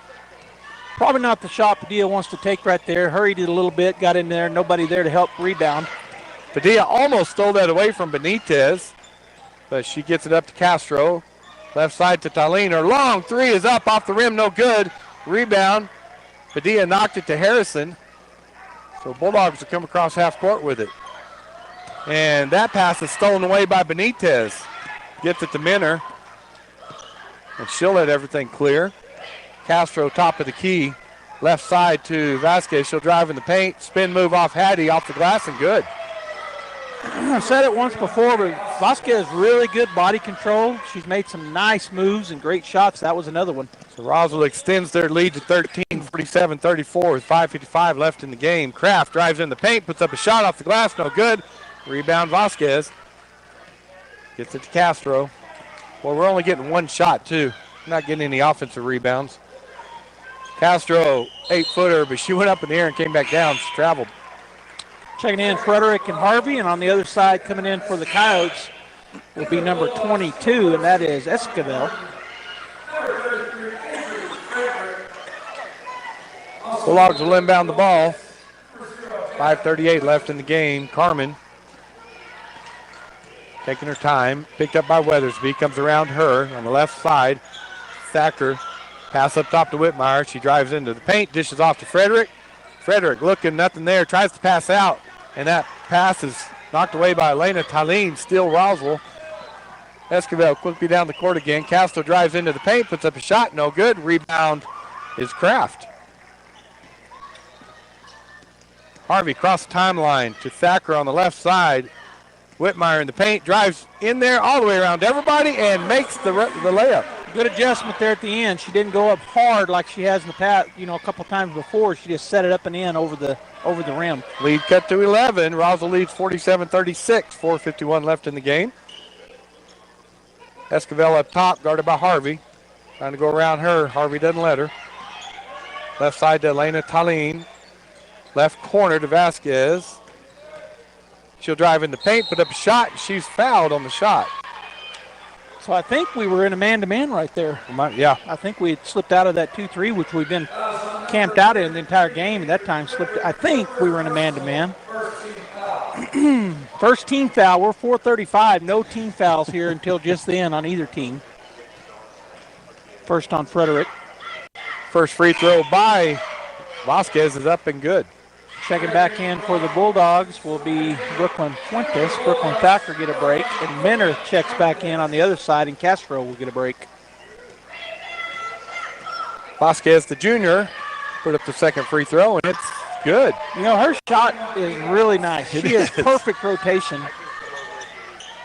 S5: Probably not the shot Padilla wants to take right there. Hurried it a little bit, got in there, nobody there to help rebound.
S1: Padilla almost stole that away from Benitez, but she gets it up to Castro. Left side to Talene. Her long three is up off the rim, no good. Rebound. Padilla knocked it to Harrison. So Bulldogs will come across half court with it. And that pass is stolen away by Benitez. Gets it to Minner. And she'll let everything clear. Castro top of the key. Left side to Vasquez. She'll drive in the paint. Spin move off Hattie off the glass and good.
S5: I've said it once before, but Vasquez really good body control. She's made some nice moves and great shots. That was another one.
S1: So Roswell extends their lead to 13, 47-34 with 5:55 left in the game. Kraft drives in the paint, puts up a shot off the glass, no good. Rebound Vasquez. Gets it to Castro. Well, we're only getting one shot, too. Not getting any offensive rebounds. Castro, 8-footer, but she went up in the air and came back down. She traveled.
S5: Checking in Frederick and Harvey, and on the other side coming in for the Coyotes will be number 22, and that is Esquivel.
S1: Bulldogs will inbound the ball. 5:38 left in the game. Carmen taking her time. Picked up by Weathersby. Comes around her on the left side. Thacker. Pass up top to Whitmire. She drives into the paint. Dishes off to Frederick. Frederick looking, nothing there. Tries to pass out. And that pass is knocked away by Elena Talene. Still Roswell. Esquivel quickly down the court again. Castro drives into the paint. Puts up a shot. No good. Rebound is Kraft. Harvey cross the timeline to Thacker on the left side. Whitmire in the paint, drives in there all the way around everybody and makes the layup.
S5: Good adjustment there at the end. She didn't go up hard like she has in the past, a couple times before. She just set it up and in over the rim.
S1: Lead cut to 11. Roswell leads 47-36. 4:51 left in the game. Esquivel up top, guarded by Harvey. Trying to go around her. Harvey doesn't let her. Left side to Elena Talene. Left corner to Vasquez. She'll drive in the paint, put up a shot. She's fouled on the shot.
S5: So I think we were in a man-to-man right there.
S1: Yeah.
S5: I think we had slipped out of that 2-3, which we've been camped out in the entire game. And that time slipped. I think we were in a man-to-man. First team foul. We're 4:35. No team fouls here until just then on either team. First on Frederick.
S1: First free throw by Vasquez is up and good.
S5: Checking back in for the Bulldogs will be Brooklyn Fuentes. Brooklyn Thacker get a break. And Minner checks back in on the other side, and Castro will get a break.
S1: Vasquez, the junior, put up the second free throw, and it's good.
S5: Her shot is really nice. She has perfect rotation.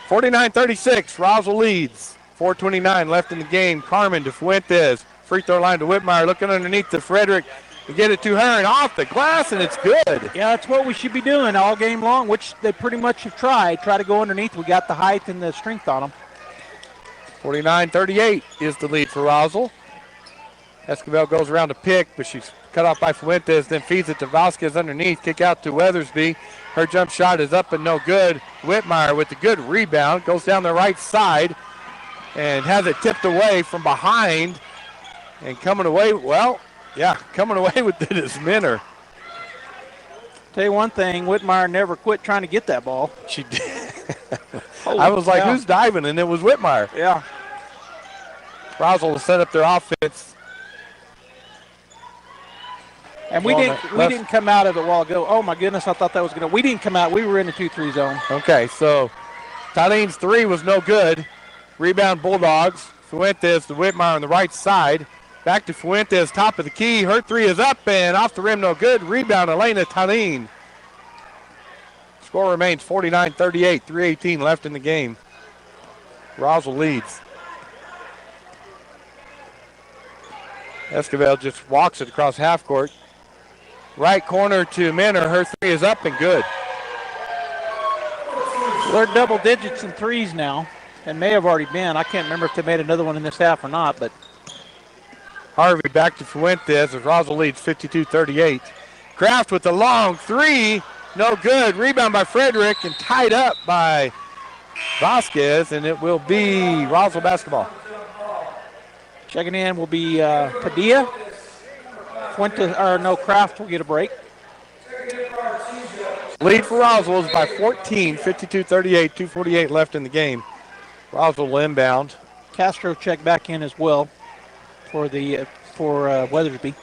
S1: 49-36, Roswell leads. 4:29 left in the game. Carmen to Fuentes. Free throw line to Whitmire, looking underneath to Frederick. To get it to her and off the glass, and it's good.
S5: Yeah, that's what we should be doing all game long, which they pretty much have tried. Try to go underneath. We got the height and the strength on them.
S1: 49-38 is the lead for Roswell. Esquivel goes around to pick, but she's cut off by Fuentes, then feeds it to Vasquez underneath. Kick out to Weathersby. Her jump shot is up and no good. Whitmire with the good rebound. Goes down the right side and has it tipped away from behind. And coming away with it is Minner.
S5: Tell you one thing, Whitmire never quit trying to get that ball.
S1: She did. I was like, who's diving? And it was Whitmire.
S5: Yeah.
S1: Roswell will set up their offense.
S5: And we didn't come out of it a while ago. Oh, my goodness, I thought that was going to. We didn't come out. We were in the 2-3 zone.
S1: Okay, so Tylene's three was no good. Rebound Bulldogs. Fuentes to Whitmire on the right side. Back to Fuentes, top of the key. Her three is up and off the rim, no good. Rebound, Elena Talene. Score remains 49-38, 3:18 left in the game. Roswell leads. Esquivel just walks it across half court. Right corner to Minner. Her three is up and good.
S5: They're double digits in threes now, and may have already been. I can't remember if they made another one in this half or not, but
S1: Harvey back to Fuentes as Roswell leads 52-38. Kraft with the long three. No good. Rebound by Frederick and tied up by Vasquez, and it will be Roswell basketball.
S5: Checking in will be Padilla. Kraft will get a break.
S1: Lead for Roswell is by 14, 52-38, 2:48 left in the game. Roswell will inbound.
S5: Castro checked back in as well for Weathersby.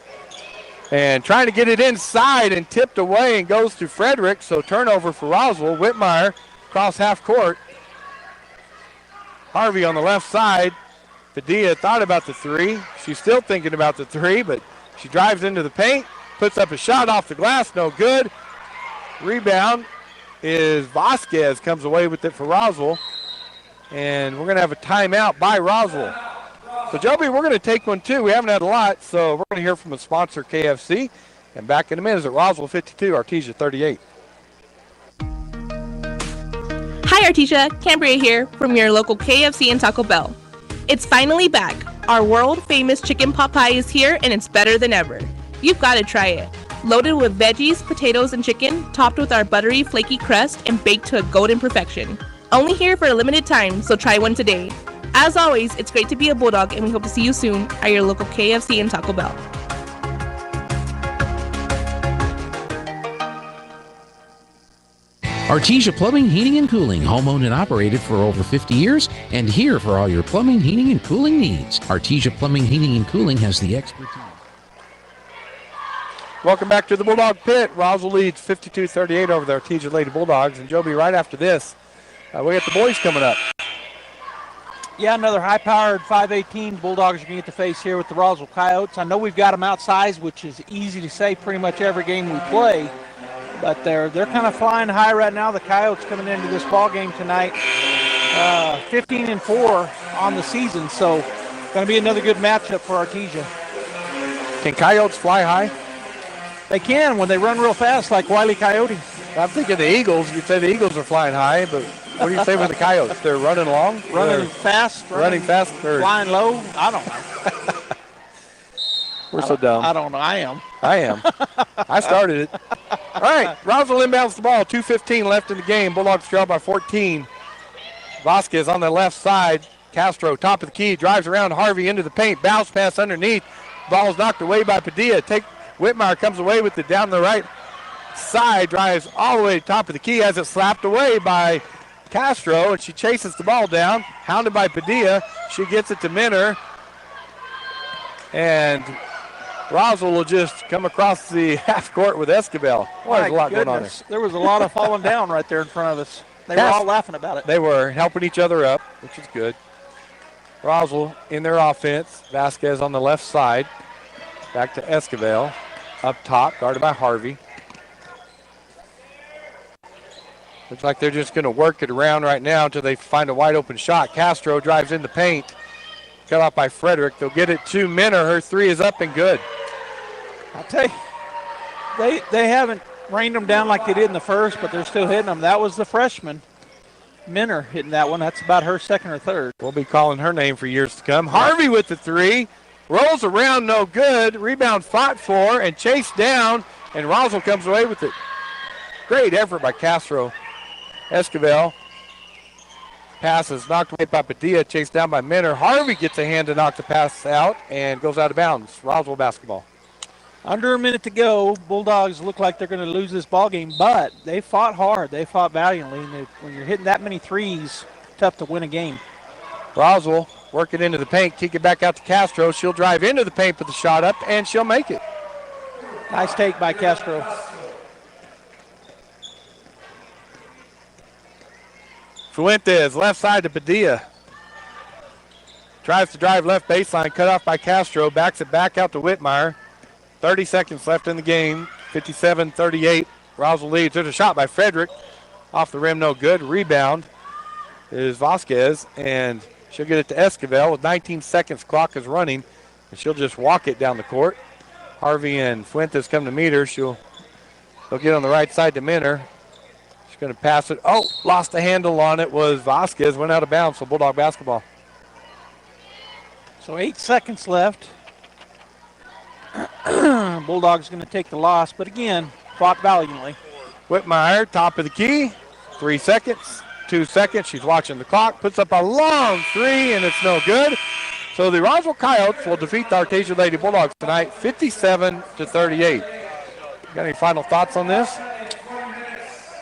S1: And trying to get it inside and tipped away and goes to Frederick. So turnover for Roswell. Whitmire across half court. Harvey on the left side. Padilla thought about the three. She's still thinking about the three, but she drives into the paint, puts up a shot off the glass, no good. Rebound is Vasquez, comes away with it for Roswell. And we're going to have a timeout by Roswell. So, Joby, we're going to take one, too. We haven't had a lot, so we're going to hear from a sponsor, KFC. And back in a minute is at Roswell 52, Artesia 38.
S17: Hi, Artesia. Cambria here from your local KFC and Taco Bell. It's finally back. Our world-famous chicken pot pie is here, and it's better than ever. You've got to try it. Loaded with veggies, potatoes, and chicken, topped with our buttery, flaky crust, and baked to a golden perfection. Only here for a limited time, so try one today. As always, it's great to be a Bulldog, and we hope to see you soon at your local KFC and Taco Bell.
S10: Artesia Plumbing, Heating, and Cooling, home-owned and operated for over 50 years, and here for all your plumbing, heating, and cooling needs. Artesia Plumbing, Heating, and Cooling has the expertise.
S1: Welcome back to the Bulldog Pit. Roswell leads 52-38 over the Artesia Lady Bulldogs. And Joby, right after this, we got the boys coming up.
S5: Yeah, another high-powered 518 Bulldogs are going to get to face here with the Roswell Coyotes. I know we've got them outsized, which is easy to say pretty much every game we play. But they're kind of flying high right now. The Coyotes coming into this ball game tonight, 15-4 on the season. So going to be another good matchup for Artesia.
S1: Can Coyotes fly high?
S5: They can when they run real fast like Wile E. Coyote.
S1: I'm thinking the Eagles. You'd say the Eagles are flying high, but what do you say with the Coyotes? They're running long?
S5: Running fast?
S1: Running fast?
S5: Flying low? I don't know.
S1: We're so dumb.
S5: I don't know. I am.
S1: I started it. All right, Roswell inbounds the ball. 2:15 left in the game. Bulldogs trail by 14. Vasquez on the left side. Castro, top of the key, drives around Harvey into the paint. Bounce pass underneath. Ball's knocked away by Padilla. Whitmire comes away with it down the right side. Drives all the way to top of the key. Has it slapped away by Castro, and she chases the ball down. Hounded by Padilla. She gets it to Minner. And Roswell will just come across the half court with Escobar. Boy, there's a lot going on there.
S5: There was a lot of falling down right there in front of us. They were all laughing about it.
S1: They were helping each other up, which is good. Roswell in their offense. Vasquez on the left side. Back to Escobar. Up top, guarded by Harvey. Looks like they're just going to work it around right now until they find a wide open shot. Castro drives in the paint. Cut off by Frederick. They'll get it to Minner. Her three is up and good.
S5: I'll tell you, they haven't rained them down like they did in the first, but they're still hitting them. That was the freshman, Minner, hitting that one. That's about her second or third.
S1: We'll be calling her name for years to come. Harvey with the three. Rolls around, no good. Rebound fought for and chased down, and Roswell comes away with it. Great effort by Castro. Escobar. Pass is knocked away by Padilla, chased down by Minner. Harvey gets a hand to knock the pass out and goes out of bounds. Roswell basketball.
S5: Under a minute to go. Bulldogs look like they're going to lose this ball game, but they fought hard. They fought valiantly. And when you're hitting that many threes, tough to win a game.
S1: Roswell working into the paint, kick it back out to Castro. She'll drive into the paint with the shot up, and she'll make it.
S5: Nice take by Castro.
S1: Fuentes, left side to Padilla. Tries to drive left baseline, cut off by Castro. Backs it back out to Whitmire. 30 seconds left in the game. 57-38. Roswell leads. There's a shot by Frederick. Off the rim, no good. Rebound is Vasquez, and she'll get it to Escobar with 19 seconds. Clock is running, and she'll just walk it down the court. Harvey and Fuentes come to meet her. They'll get on the right side to Minner. She's going to pass it. Oh, lost the handle on it. Was Vasquez. Went out of bounds, so Bulldog basketball.
S5: So 8 seconds left. Bulldogs going to take the loss, but again, fought valiantly.
S1: Whitmire, top of the key. 3 seconds. 2 seconds. She's watching the clock. Puts up a long three, and it's no good. So the Roswell Coyotes will defeat the Artesia Lady Bulldogs tonight, 57-38. Got any final thoughts on this?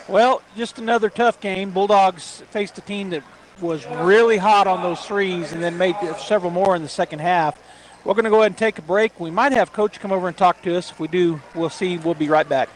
S5: Well, just another tough game. Bulldogs faced a team that was really hot on those threes and then made several more in the second half. We're going to go ahead and take a break. We might have Coach come over and talk to us. If we do, we'll see. We'll be right back.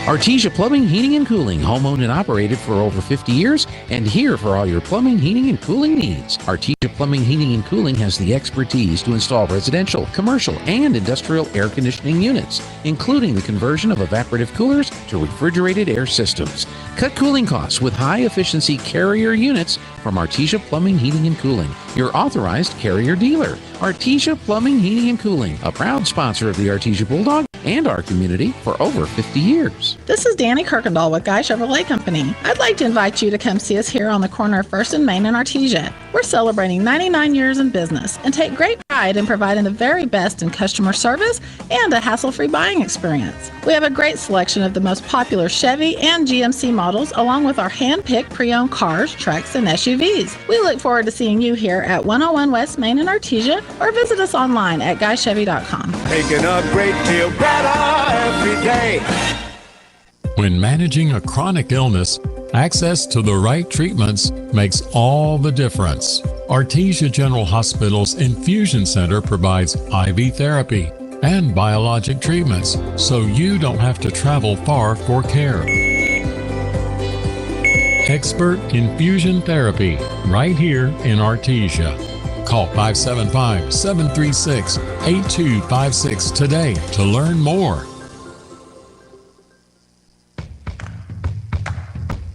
S10: Artesia Plumbing, Heating, and Cooling, home-owned and operated for over 50 years, and here for all your plumbing, heating, and cooling needs. Artesia Plumbing, Heating, and Cooling has the expertise to install residential, commercial, and industrial air conditioning units, including the conversion of evaporative coolers to refrigerated air systems. Cut cooling costs with high-efficiency Carrier units from Artesia Plumbing, Heating, and Cooling, your authorized Carrier dealer. Artesia Plumbing, Heating, and Cooling, a proud sponsor of the Artesia Bulldog and our community for over 50 years.
S18: This is Danny Kirkendall with Guy Chevrolet Company. I'd like to invite you to come see us here on the corner of 1st and Main in Artesia. We're celebrating 99 years in business and take great pride in providing the very best in customer service and a hassle-free buying experience. We have a great selection of the most popular Chevy and GMC models, along with our hand-picked pre-owned cars, trucks, and SUVs. We look forward to seeing you here at 101 West Main in Artesia, or visit us online at guychevy.com.
S20: Making a great deal better every day.
S21: When managing a chronic illness, access to the right treatments makes all the difference. Artesia General Hospital's Infusion Center provides IV therapy and biologic treatments, so you don't have to travel far for care. Expert infusion therapy right here in Artesia. Call 575-736-8256 today to learn more.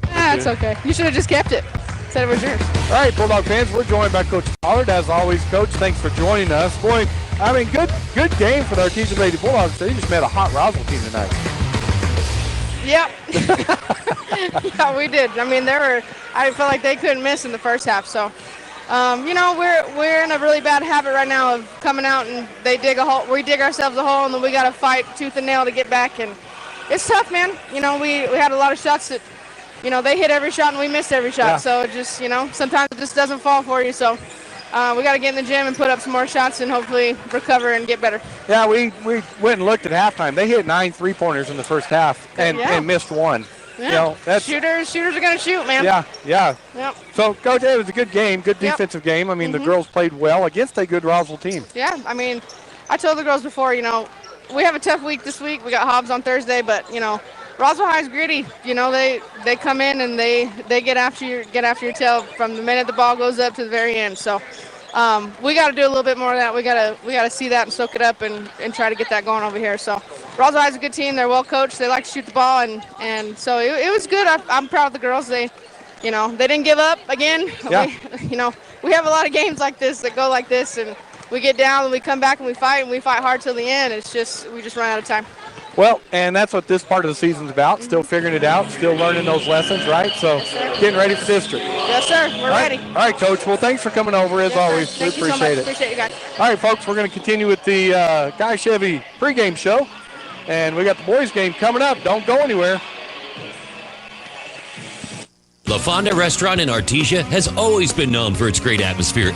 S17: That's okay. You should have just kept it. Said it was yours.
S1: All right, Bulldog fans, we're joined by Coach Pollard. As always, Coach, thanks for joining us. Boy, I mean, good game for the Artesia Lady Bulldogs. They just met a hot Roswell team tonight.
S17: Yep. Yeah, we did. I mean, I felt like they couldn't miss in the first half. So, we're in a really bad habit right now of coming out and they dig a hole. We dig ourselves a hole, and then we got to fight tooth and nail to get back. And it's tough, man. We had a lot of shots that, they hit every shot and we missed every shot. Yeah. So it just, sometimes it just doesn't fall for you. So we got to get in the gym and put up some more shots and hopefully recover and get better. Yeah, we went and looked at halftime. They hit 9 3-pointers in the first half and missed one. Yeah. Shooters are going to shoot, man. Yeah. Yep. So, Coach, it was a good game, good defensive game. I mean, the girls played well against a good Roswell team. Yeah, I mean, I told the girls before, we have a tough week this week. We got Hobbs on Thursday, but, Roswell High's gritty. They come in and they get after your tail from the minute the ball goes up to the very end. So we got to do a little bit more of that. We got to see that and soak it up and try to get that going over here. So Roswell High's a good team. They're well coached. They like to shoot the ball and so it was good. I'm proud of the girls. They didn't give up again. Yeah. We have a lot of games like this that go like this, and we get down and we come back and we fight hard till the end. It's just we just run out of time. Well, and that's what this part of the season's about, still figuring it out, still learning those lessons, right? So getting ready for district. Yes, sir. We're ready. All right, Coach. Well, thanks for coming over, as always. We appreciate it. Appreciate you guys. All right, folks, we're going to continue with the Guy Chevy pregame show, and we got the boys' game coming up. Don't go anywhere.
S22: La Fonda Restaurant in Artesia has always been known for its great atmosphere